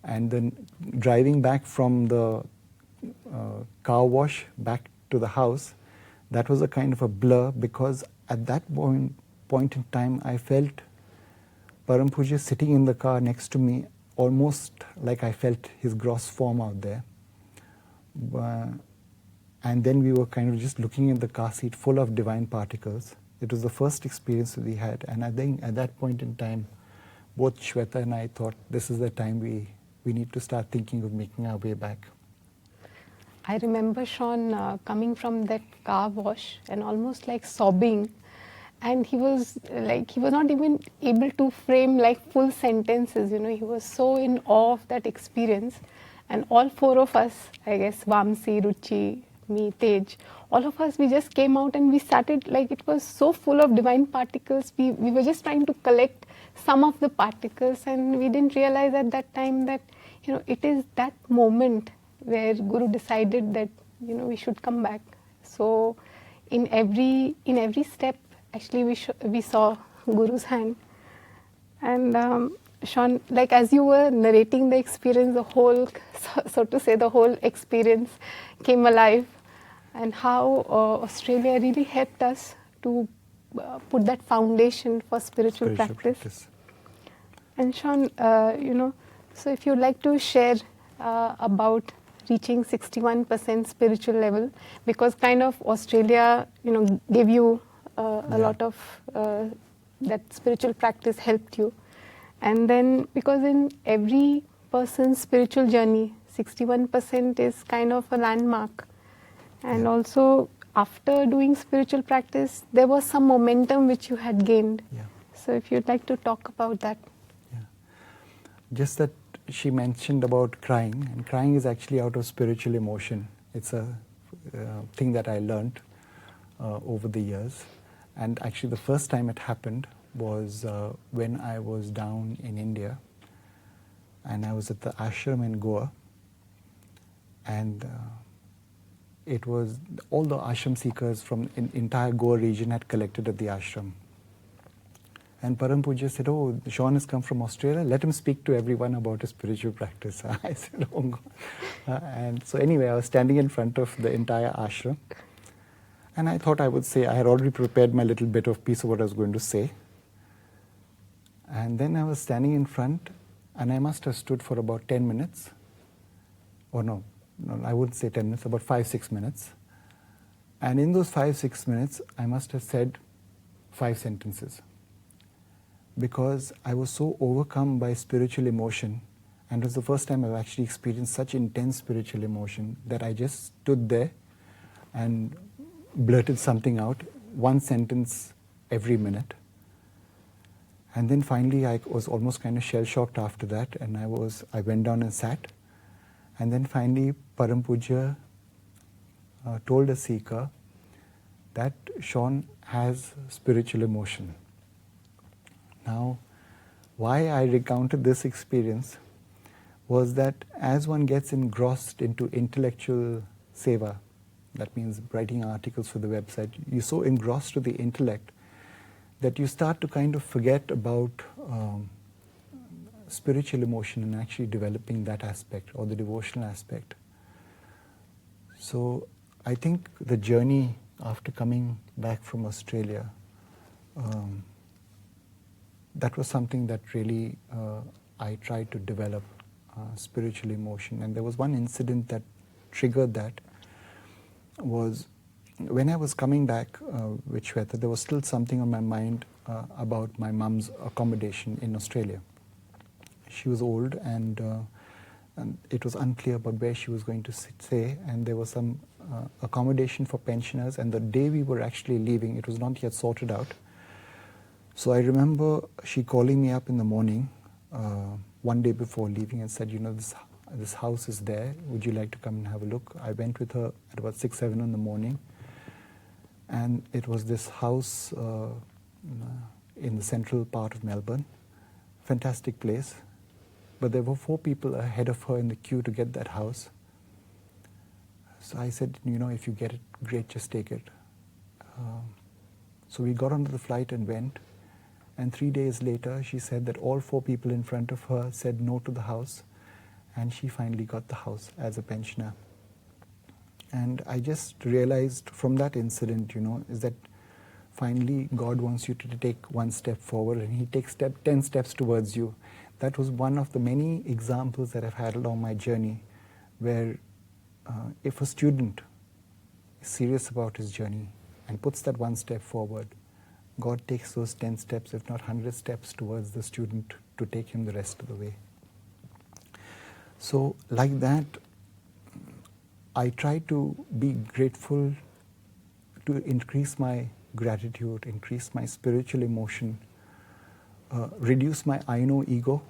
and then driving back from the car wash back to the house, that was a kind of a blur, because at that point in time I felt Param Pujya sitting in the car next to me, almost like I felt his gross form out there. And then we were kind of just looking at the car seat full of divine particles. It was the first experience that we had, and I think at that point in time, both Shweta and I thought this is the time we need to start thinking of making our way back. I remember Sean coming from that car wash and almost like sobbing, and he was not even able to frame like full sentences. He was so in awe of that experience, and all 4 of us, I guess, Vamsi, Ruchi, me, Tej, all of us, we just came out and we started, like, it was so full of divine particles. We were just trying to collect some of the particles, and we didn't realize at that time that, it is that moment where Guru decided that, we should come back. So in every step, actually, we saw Guru's hand. And Sean, like, as you were narrating the experience, the whole, so to say, the whole experience came alive, and how Australia really helped us to put that foundation for spiritual practice. And Sean, so if you'd like to share about reaching 61% spiritual level, because kind of Australia, gave you a lot of that spiritual practice helped you. And then because in every person's spiritual journey, 61% is kind of a landmark. And also after doing spiritual practice, there was some momentum which you had gained. So if you'd like to talk about that. Just that she mentioned about crying, and crying is actually out of spiritual emotion. It's a thing that I learned over the years. And actually the first time it happened was when I was down in India, and I was at the ashram in Goa, and it was all the ashram seekers from the entire Goa region had collected at the ashram. And Param Puja said, "Oh, Sean has come from Australia, let him speak to everyone about his spiritual practice." I said, "Oh God." And so anyway, I was standing in front of the entire ashram, and I thought I would say, I had already prepared my little bit of piece of what I was going to say. And then I was standing in front, and I must have stood for about 10 minutes. Or no, I wouldn't say 10 minutes, about 5-6 minutes. And in those 5-6 minutes, I must have said 5 sentences. Because I was so overcome by spiritual emotion, and it was the first time I've actually experienced such intense spiritual emotion, that I just stood there and blurted something out, 1 sentence every minute. And then finally I was almost kind of shell-shocked after that, and I went down and sat. And then finally Param Puja told a seeker that Sean has spiritual emotion. Now, why I recounted this experience was that as one gets engrossed into intellectual seva, that means writing articles for the website, you're so engrossed with the intellect that you start to kind of forget about spiritual emotion and actually developing that aspect, or the devotional aspect. So I think the journey after coming back from Australia, that was something that really I tried to develop spiritual emotion. And there was one incident that triggered that. Was when I was coming back with Shweta, there was still something on my mind about my mum's accommodation in Australia. She was old, and it was unclear about where she was going to stay, and there was some accommodation for pensioners, and the day we were actually leaving, it was not yet sorted out. So I remember she calling me up in the morning, one day before leaving, and said, this house is there, would you like to come and have a look? I went with her at about 6-7 in the morning, and it was this house in the central part of Melbourne. Fantastic place, but there were 4 people ahead of her in the queue to get that house. So I said, if you get it, great, just take it. So we got onto the flight and went, and 3 days later she said that all 4 people in front of her said no to the house, and she finally got the house as a pensioner. And I just realized from that incident, is that finally God wants you to take 1 step forward, and He takes 10 steps towards you. That was one of the many examples that I've had along my journey, where if a student is serious about his journey and puts that 1 step forward, God takes those 10 steps, if not 100 steps, towards the student to take him the rest of the way. So like that, I try to be grateful, to increase my gratitude, increase my spiritual emotion, reduce my I know ego.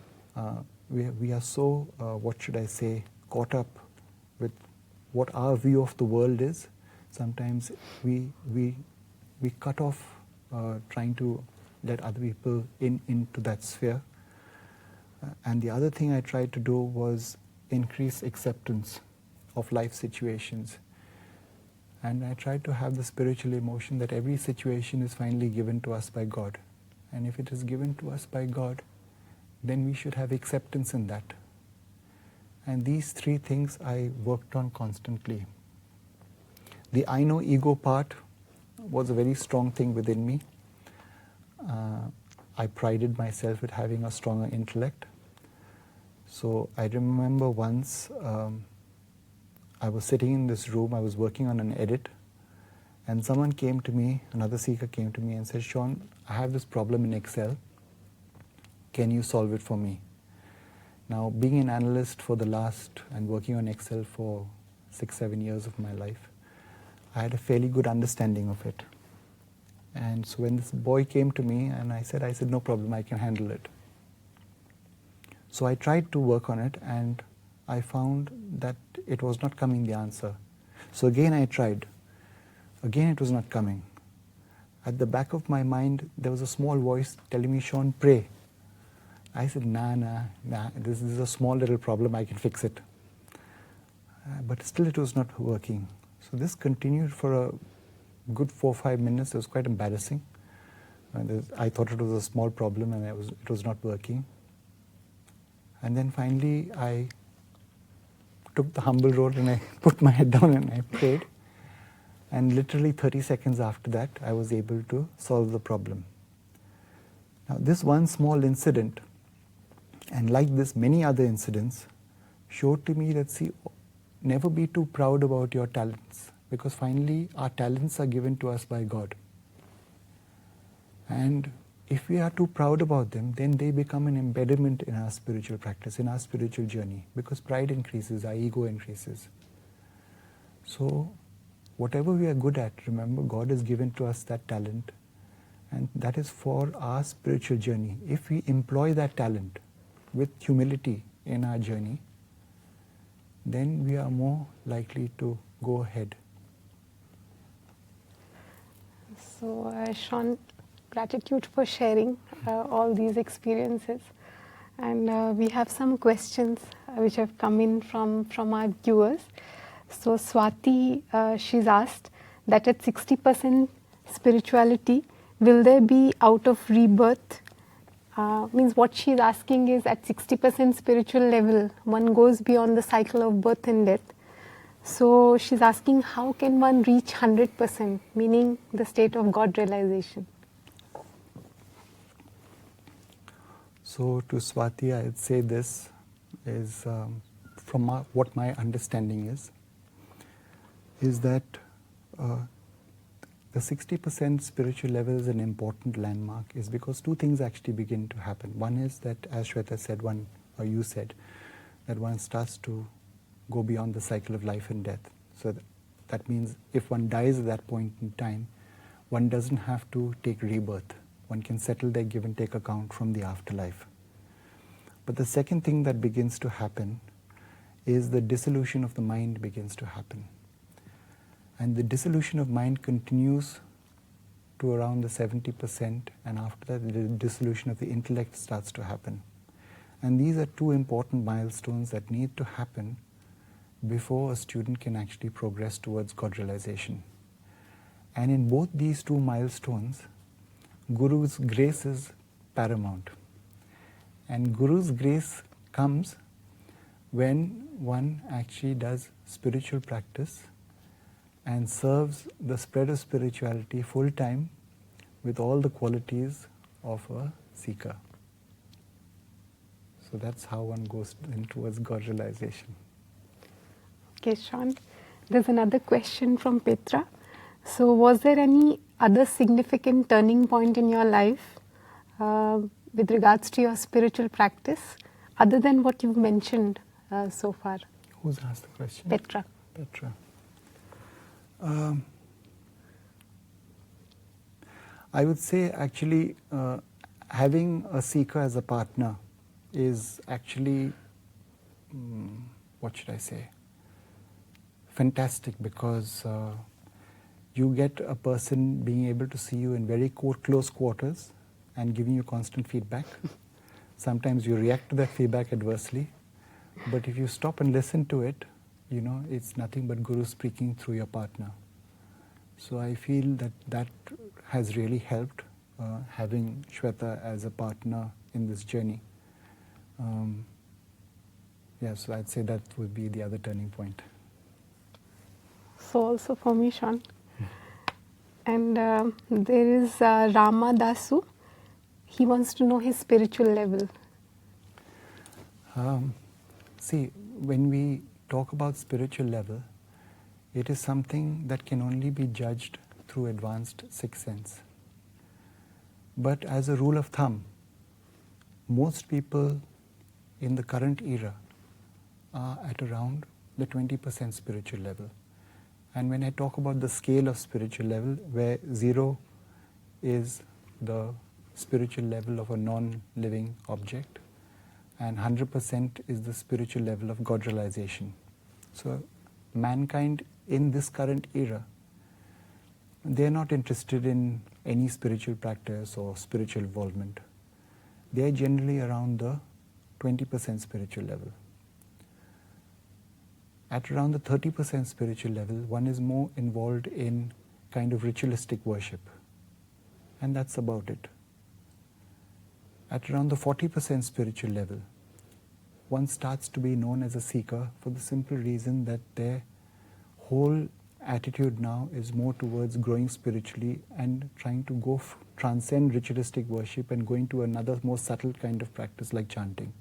We are so, caught up with what our view of the world is. Sometimes we cut off trying to let other people into that sphere. And the other thing I tried to do was increase acceptance of life situations. And I tried to have the spiritual emotion that every situation is finally given to us by God. And if it is given to us by God, then we should have acceptance in that. And these 3 things I worked on constantly. The I know ego part was a very strong thing within me. I prided myself with having a stronger intellect. So I remember once I was sitting in this room, I was working on an edit, and someone came to me, another seeker came to me and said, Sean, I have this problem in Excel. Can you solve it for me? Now, being an analyst for the last, and working on Excel for 6-7 years of my life, I had a fairly good understanding of it. And so when this boy came to me and I said, no problem, I can handle it. So I tried to work on it and I found that it was not coming, the answer. So again I tried. Again it was not coming. At the back of my mind there was a small voice telling me, Sean, pray. I said, nah, this is a small little problem, I can fix it. But still it was not working. So this continued for a good 4-5 minutes. It was quite embarrassing. I thought it was a small problem and it was not working. And then finally I took the humble road and I put my head down and I prayed. And literally 30 seconds after that, I was able to solve the problem. Now this one small incident, and like this many other incidents, showed to me that, see, never be too proud about your talents, because finally our talents are given to us by God. And if we are too proud about them, then they become an impediment in our spiritual practice, in our spiritual journey, because pride increases, our ego increases. So whatever we are good at, remember, God has given to us that talent, and that is for our spiritual journey. If we employ that talent with humility in our journey, then we are more likely to go ahead. So, Sean, gratitude for sharing all these experiences. And we have some questions which have come in from our viewers. So Swati, she's asked that at 60% spirituality, will there be out of rebirth? Means what she's asking is, at 60% spiritual level, one goes beyond the cycle of birth and death. So she's asking, how can one reach 100%, meaning the state of God realization? So to Swati, I'd say this is, from what my understanding is that the 60% spiritual level is an important landmark, is because two things actually begin to happen. One is that, as Shweta said, or you said, that one starts to go beyond the cycle of life and death. So that means if one dies at that point in time, one doesn't have to take rebirth. One can settle their give and take account from the afterlife. But the second thing that begins to happen is the dissolution of the mind begins to happen. And the dissolution of mind continues to around the 70%, and after that the dissolution of the intellect starts to happen. And these are two important milestones that need to happen before a student can actually progress towards God realization. And in both these two milestones, Guru's grace is paramount. And Guru's grace comes when one actually does spiritual practice and serves the spread of spirituality full time with all the qualities of a seeker. So that's how one goes in towards God realization. Okay, Sean. There's another question from Petra. So was there any other significant turning point in your life with regards to your spiritual practice, other than what you've mentioned so far? Who's asked the question? Petra. Petra. I would say actually having a seeker as a partner is actually, what should I say, fantastic, because you get a person being able to see you in very close quarters and giving you constant feedback. Sometimes you react to that feedback adversely, but if you stop and listen to it, you know, it's nothing but Guru speaking through your partner. So I feel that has really helped, having Shweta as a partner in this journey. So I'd say that would be the other turning point. So also for me, Sean. And there is Rama Dasu. he wants to know his spiritual level. See, when we talk about spiritual level, it is something that can only be judged through advanced sixth sense. But as a rule of thumb, most people in the current era are at around the 20% spiritual level. And when I talk about the scale of spiritual level, where 0 is the spiritual level of a non-living object, and 100% is the spiritual level of God realization. So mankind in this current era, they're not interested in any spiritual practice or spiritual involvement. They're generally around the 20% spiritual level. At around the 30% spiritual level, one is more involved in kind of ritualistic worship. And that's about it. At around the 40% spiritual level, one starts to be known as a seeker for the simple reason that their whole attitude now is more towards growing spiritually and trying to transcend ritualistic worship and going to another more subtle kind of practice like chanting.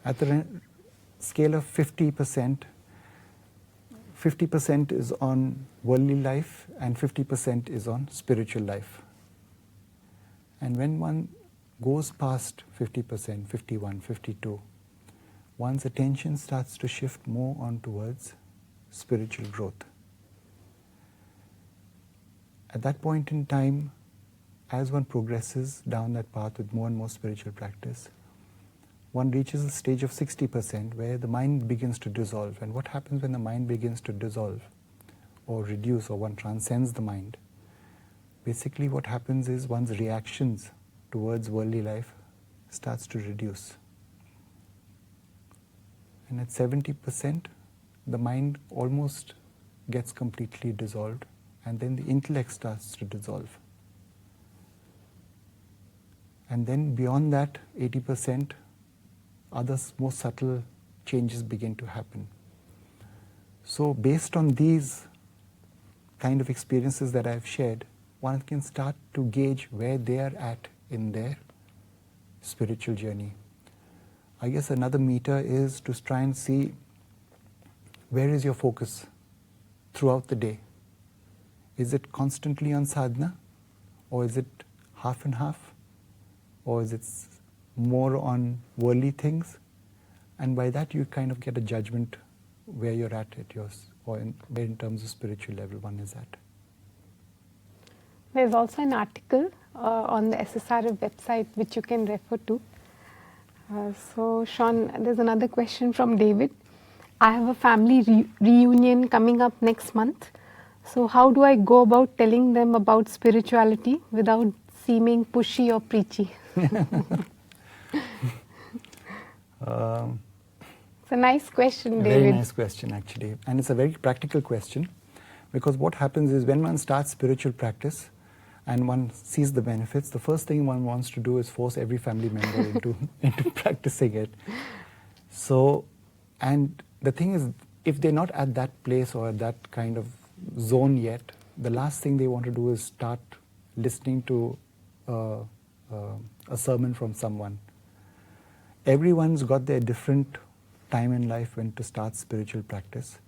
At the scale of 50%, 50% is on worldly life and 50% is on spiritual life. And when one goes past 50%, 51, 52, one's attention starts to shift more on towards spiritual growth. At that point in time, as one progresses down that path with more and more spiritual practice, one reaches a stage of 60% where the mind begins to dissolve. And what happens when the mind begins to dissolve or reduce, or one transcends the mind? Basically what happens is one's reactions towards worldly life starts to reduce. And at 70%, the mind almost gets completely dissolved, and then the intellect starts to dissolve. And then beyond that, 80%, other more subtle changes begin to happen. So based on these kind of experiences that I've shared, one can start to gauge where they are at in their spiritual journey. I guess another meter is to try and see where is your focus throughout the day. Is it constantly on sadhana, or is it half and half, or is it more on worldly things? And by that you kind of get a judgment where you're at yours, or where in terms of spiritual level one is at. There's also an article on the SSRF website which you can refer to. So Sean, there's another question from David. I have a family reunion coming up next month. So how do I go about telling them about spirituality without seeming pushy or preachy? It's a nice question, David. Very nice question, actually. And it's a very practical question, because what happens is when one starts spiritual practice and one sees the benefits, the first thing one wants to do is force every family member into practicing it. So, and the thing is, if they're not at that place or at that kind of zone yet, the last thing they want to do is start listening to a sermon from someone. Everyone's got their different time in life when to start spiritual practice.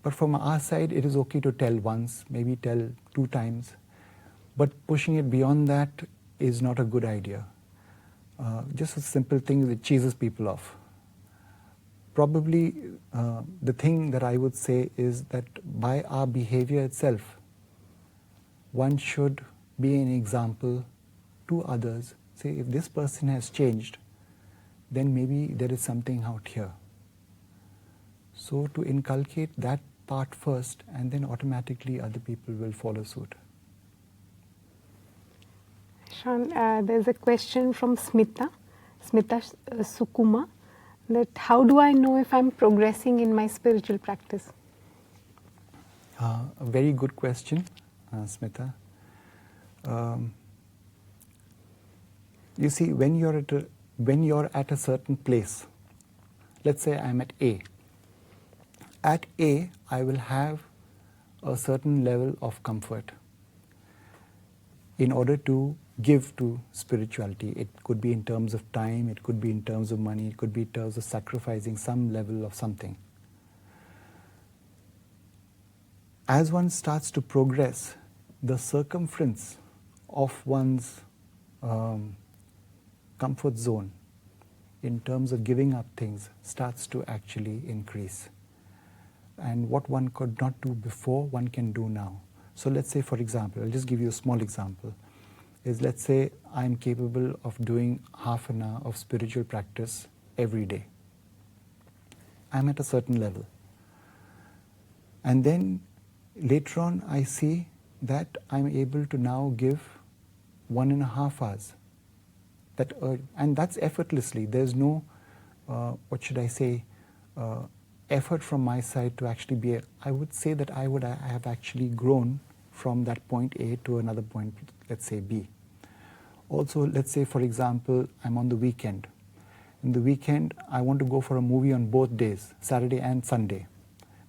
But from our side, it is okay to tell once, maybe tell 2 times. But pushing it beyond that is not a good idea. Just a simple thing that cheeses people off. Probably the thing that I would say is that by our behavior itself, one should be an example to others. Say, if this person has changed, then maybe there is something out here. So to inculcate that part first, and then automatically other people will follow suit. Sean, there's a question from Smita Sukuma, that how do I know if I'm progressing in my spiritual practice? A very good question, Smita. You see, when you're at a certain place, let's say I'm at A. At A, I will have a certain level of comfort in order to give to spirituality. It could be in terms of time, it could be in terms of money, it could be in terms of sacrificing some level of something. As one starts to progress, the circumference of one's comfort zone in terms of giving up things starts to actually increase. And what one could not do before, one can do now. So let's say, for example, I'll just give you a small example, is let's say I'm capable of doing half an hour of spiritual practice every day. I'm at a certain level. And then later on I see that I'm able to now give 1.5 hours. And that's effortlessly. There's no, what should I say, effort from my side to actually be, I would say that I have actually grown from that point A to another point, let's say B. Also, let's say, for example, I'm on the weekend. In the weekend, I want to go for a movie on both days, Saturday and Sunday.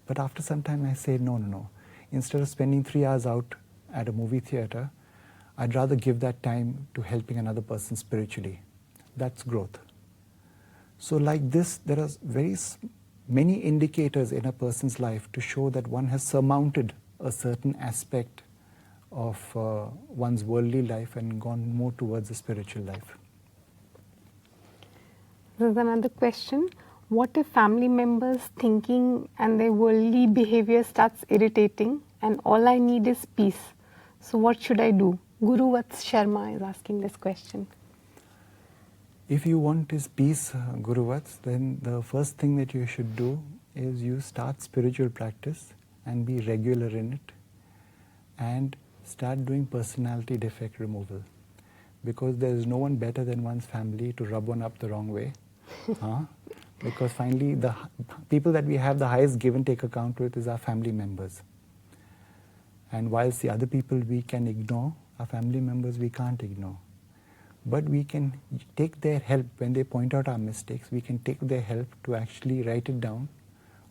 But after some time, I say, no. Instead of spending 3 hours out at a movie theater, I'd rather give that time to helping another person spiritually. That's growth. So like this, there are many indicators in a person's life to show that one has surmounted a certain aspect of one's worldly life and gone more towards the spiritual life. There's another question. What if family members' thinking and their worldly behavior starts irritating and all I need is peace? So what should I do? Guru Vats Sharma is asking this question. If you want his peace, Guru Vats, then the first thing that you should do is you start spiritual practice and be regular in it and start doing personality defect removal, because there is no one better than one's family to rub one up the wrong way. Because finally the people that we have the highest give and take account with is our family members. And whilst the other people we can ignore, our family members we can't ignore. But we can take their help when they point out our mistakes. We can take their help to actually write it down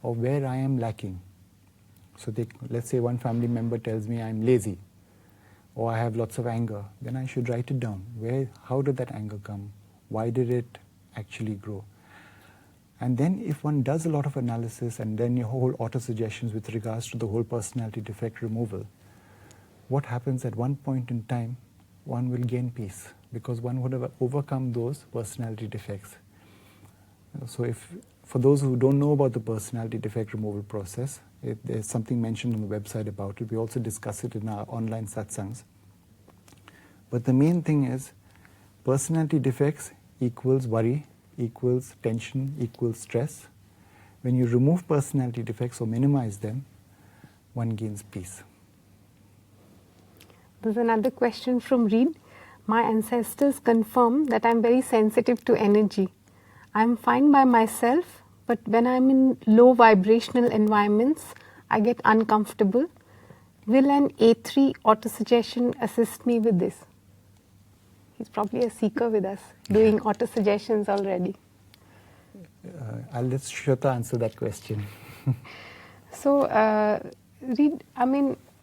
of where I am lacking. So let's say one family member tells me I'm lazy or I have lots of anger. Then I should write it down. How did that anger come? Why did it actually grow? And then if one does a lot of analysis and then your whole auto-suggestions with regards to the whole personality defect removal, what happens at one point in time, one will gain peace because one would have overcome those personality defects. So for those who don't know about the personality defect removal process, there's something mentioned on the website about it. We also discuss it in our online satsangs. But the main thing is personality defects equals worry, equals tension, equals stress. When you remove personality defects or minimize them, one gains peace. There's another question from Reed. My ancestors confirm that I'm very sensitive to energy. I'm fine by myself, but when I'm in low vibrational environments, I get uncomfortable. Will an A3 autosuggestion assist me with this? He's probably a seeker with us, doing autosuggestions already. I'll let Shweta answer that question. So, Reed,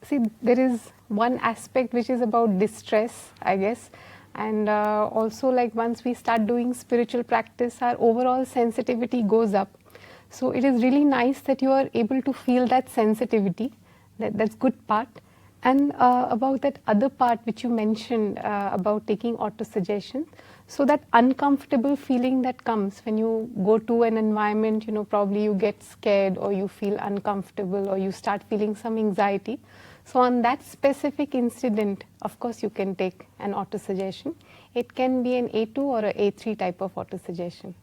see, there is one aspect which is about distress, I guess. And also, like once we start doing spiritual practice, our overall sensitivity goes up. So it is really nice that you are able to feel that sensitivity. That's good part. And about that other part which you mentioned about taking auto-suggestion. So that uncomfortable feeling that comes when you go to an environment, probably you get scared or you feel uncomfortable or you start feeling some anxiety. So on that specific incident, of course, you can take an auto-suggestion. It can be an A2 or an A3 type of auto-suggestion.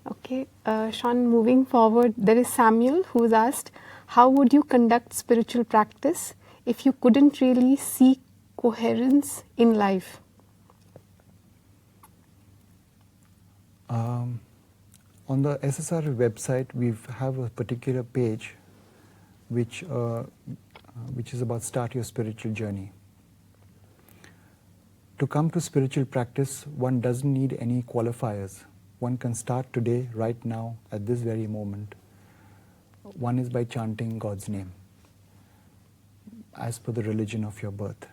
Okay, Sean, moving forward, there is Samuel who's asked, how would you conduct spiritual practice if you couldn't really see coherence in life? On the SSR website, we have a particular page which is about start your spiritual journey. To come to spiritual practice, one doesn't need any qualifiers. One can start today, right now, at this very moment. One is by chanting God's name as per the religion of your birth.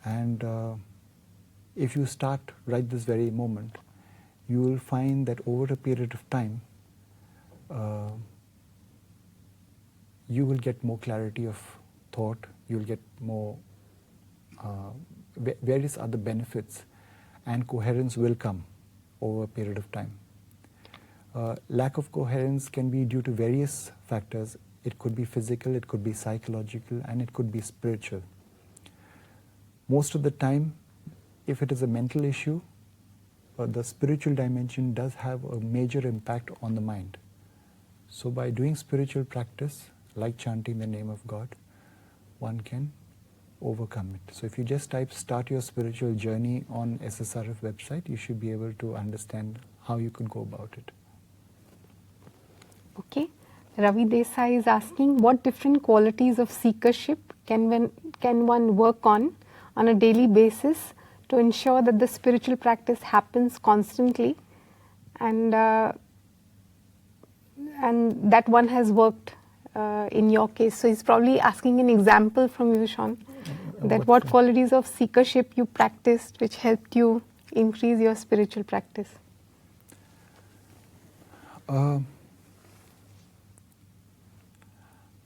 And if you start right this very moment, you will find that over a period of time, you will get more clarity of thought, you will get more various other benefits, and coherence will come over a period of time. Lack of coherence can be due to various factors. It could be physical, it could be psychological, and it could be spiritual. Most of the time, if it is a mental issue, the spiritual dimension does have a major impact on the mind. So by doing spiritual practice, like chanting the name of God, one can overcome it. So if you just type "Start Your Spiritual Journey" on SSRF website, you should be able to understand how you could go about it. Okay. Ravi Desai is asking, what different qualities of seekership can one work on a daily basis to ensure that the spiritual practice happens constantly and that one has worked in your case? So he's probably asking an example from you, Sean, that what qualities of seekership you practiced which helped you increase your spiritual practice.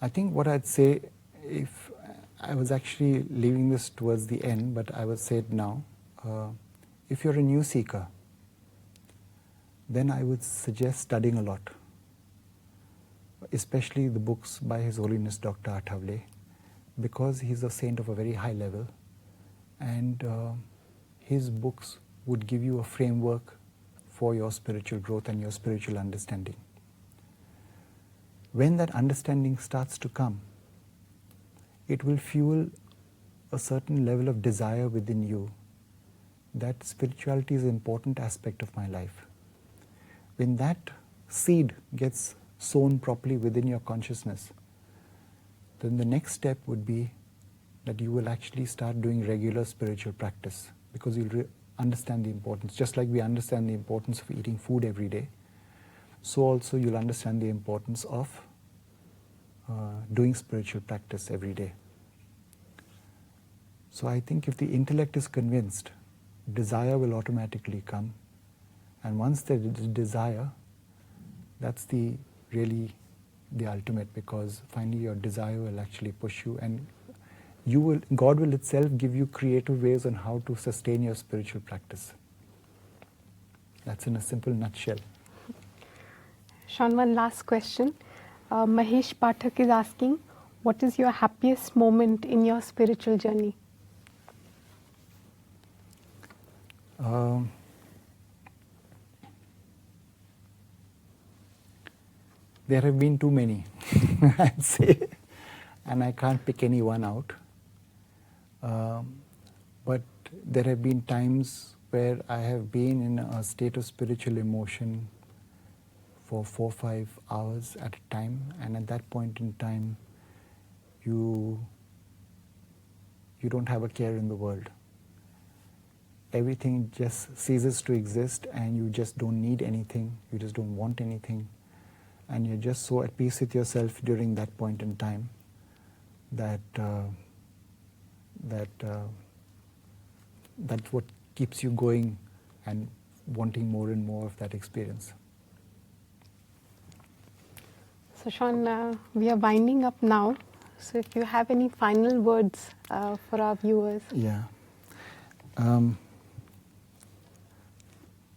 I think what I'd say, if I was actually leaving this towards the end, but I will say it now. If you're a new seeker, then I would suggest studying a lot, especially the books by His Holiness Dr. Attavle, because he's a saint of a very high level, and his books would give you a framework for your spiritual growth and your spiritual understanding. When that understanding starts to come, it will fuel a certain level of desire within you that spirituality is an important aspect of my life. When that seed gets sown properly within your consciousness, then the next step would be that you will actually start doing regular spiritual practice, because you'll understand the importance. Just like we understand the importance of eating food every day, so also you'll understand the importance of doing spiritual practice every day. So I think if the intellect is convinced, desire will automatically come. And once there is desire, that's really the ultimate, because finally your desire will actually push you, and God will itself give you creative ways on how to sustain your spiritual practice. That's in a simple nutshell. Sean, one last question. Mahesh Pathak is asking, what is your happiest moment in your spiritual journey? There have been too many, I'd say, and I can't pick any one out. But there have been times where I have been in a state of spiritual emotion for 4 or 5 hours at a time, and at that point in time, you don't have a care in the world. Everything just ceases to exist, and you just don't need anything, you just don't want anything, and you're just so at peace with yourself during that point in time that that's what keeps you going and wanting more and more of that experience. So Sean, we are winding up now. So if you have any final words for our viewers. Yeah.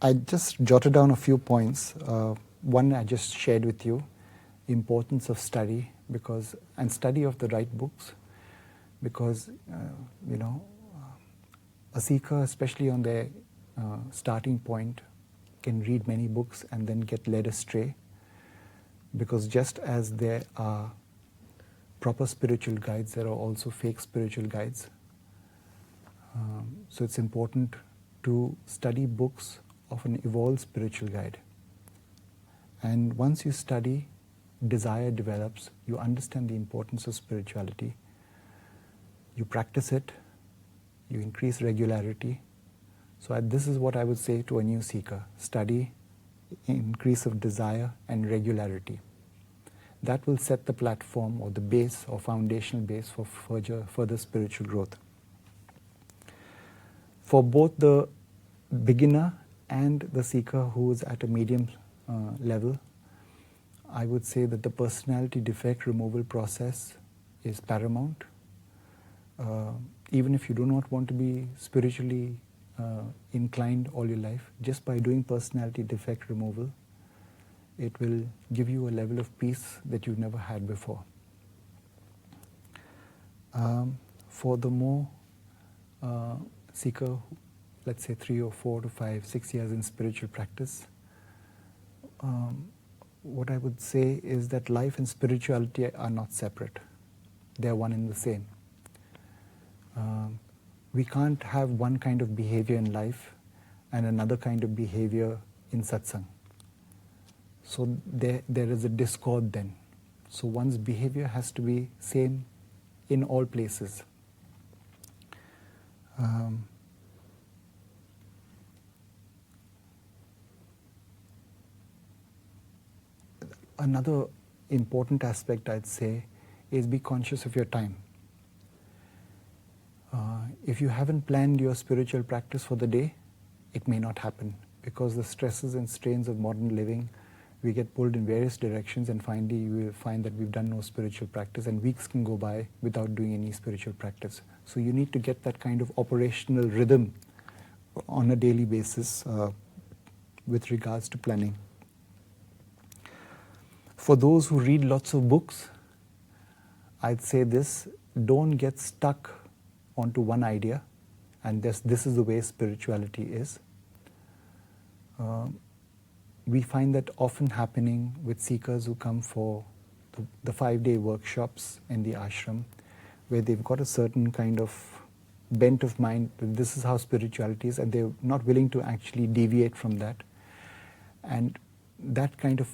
I just jotted down a few points. One I just shared with you, importance of study, and study of the right books, because a seeker, especially on their starting point, can read many books and then get led astray, because just as there are proper spiritual guides, there are also fake spiritual guides. So it's important to study books of an evolved spiritual guide. And once you study, desire develops, you understand the importance of spirituality, you practice it, you increase regularity. So this is what I would say to a new seeker: study, increase of desire, and regularity. That will set the platform or the base or foundational base for further spiritual growth. For both the beginner and the seeker who is at a medium level, I would say that the personality defect removal process is paramount. Even if you do not want to be spiritually inclined all your life, just by doing personality defect removal, it will give you a level of peace that you've never had before. For the more seeker, let's say 3 or 4 to 5, 6 years in spiritual practice, what I would say is that life and spirituality are not separate. They are one and the same. We can't have one kind of behavior in life and another kind of behavior in satsang. So there is a discord then. So one's behavior has to be same in all places. Another important aspect, I'd say, is be conscious of your time. If you haven't planned your spiritual practice for the day, it may not happen, because the stresses and strains of modern living, we get pulled in various directions, and finally you will find that we've done no spiritual practice, and weeks can go by without doing any spiritual practice. So you need to get that kind of operational rhythm on a daily basis with regards to planning. For those who read lots of books, I'd say this: don't get stuck onto one idea, and this is the way spirituality is. We find that often happening with seekers who come for the 5-day workshops in the ashram, where they've got a certain kind of bent of mind that this is how spirituality is, and they're not willing to actually deviate from that. And that kind of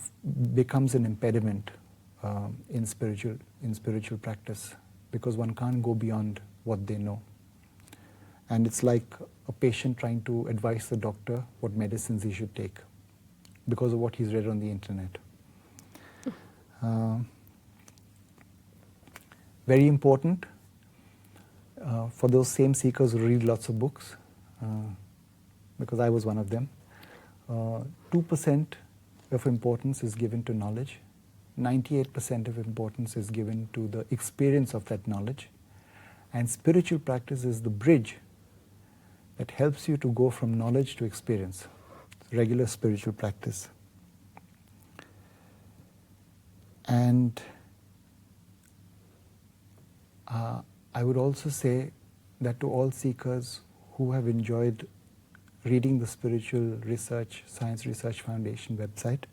becomes an impediment in spiritual practice, because one can't go beyond what they know. And it's like a patient trying to advise the doctor what medicines he should take because of what he's read on the internet. Very important for those same seekers who read lots of books, because I was one of them. 2% of importance is given to knowledge. 98% of importance is given to the experience of that knowledge. And spiritual practice is the bridge that helps you to go from knowledge to experience. Regular spiritual practice. And I would also say that to all seekers who have enjoyed reading the Spiritual Research, Science Research Foundation website,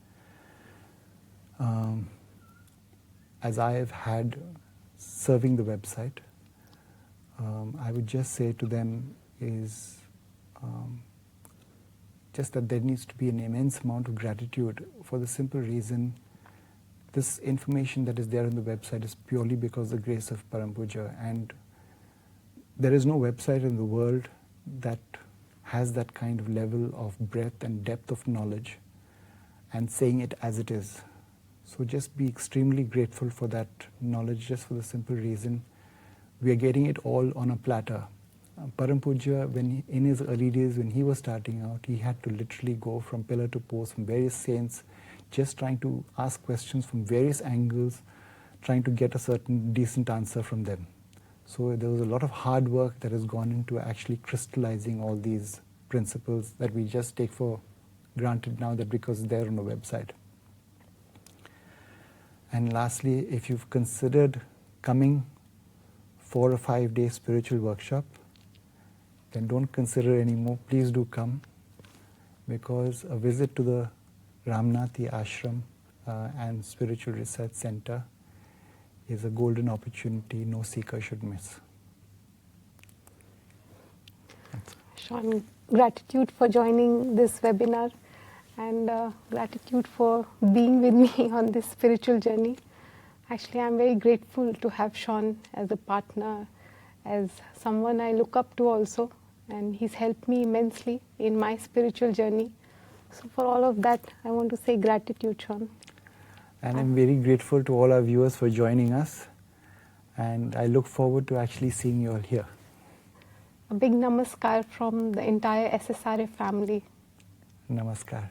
as I have had serving the website, I would just say to them is just that there needs to be an immense amount of gratitude, for the simple reason this information that is there on the website is purely because of the grace of Param Puja, and there is no website in the world that has that kind of level of breadth and depth of knowledge and saying it as it is. So just be extremely grateful for that knowledge, just for the simple reason we are getting it all on a platter. Param Puja, in his early days when he was starting out, he had to literally go from pillar to post from various saints, just trying to ask questions from various angles, trying to get a certain decent answer from them. So there was a lot of hard work that has gone into actually crystallizing all these principles that we just take for granted now, that because they're on a website. And lastly, if you've considered coming for a 5-day spiritual workshop, then don't consider anymore. Please do come, because a visit to the Ramnathi Ashram and Spiritual Research Center is a golden opportunity no seeker should miss. Sean, gratitude for joining this webinar, and gratitude for being with me on this spiritual journey. Actually, I'm very grateful to have Sean as a partner, as someone I look up to also, and he's helped me immensely in my spiritual journey. So for all of that, I want to say gratitude, Sean. And I'm very grateful to all our viewers for joining us, and I look forward to actually seeing you all here. a big namaskar from the entire SSRA family. Namaskar.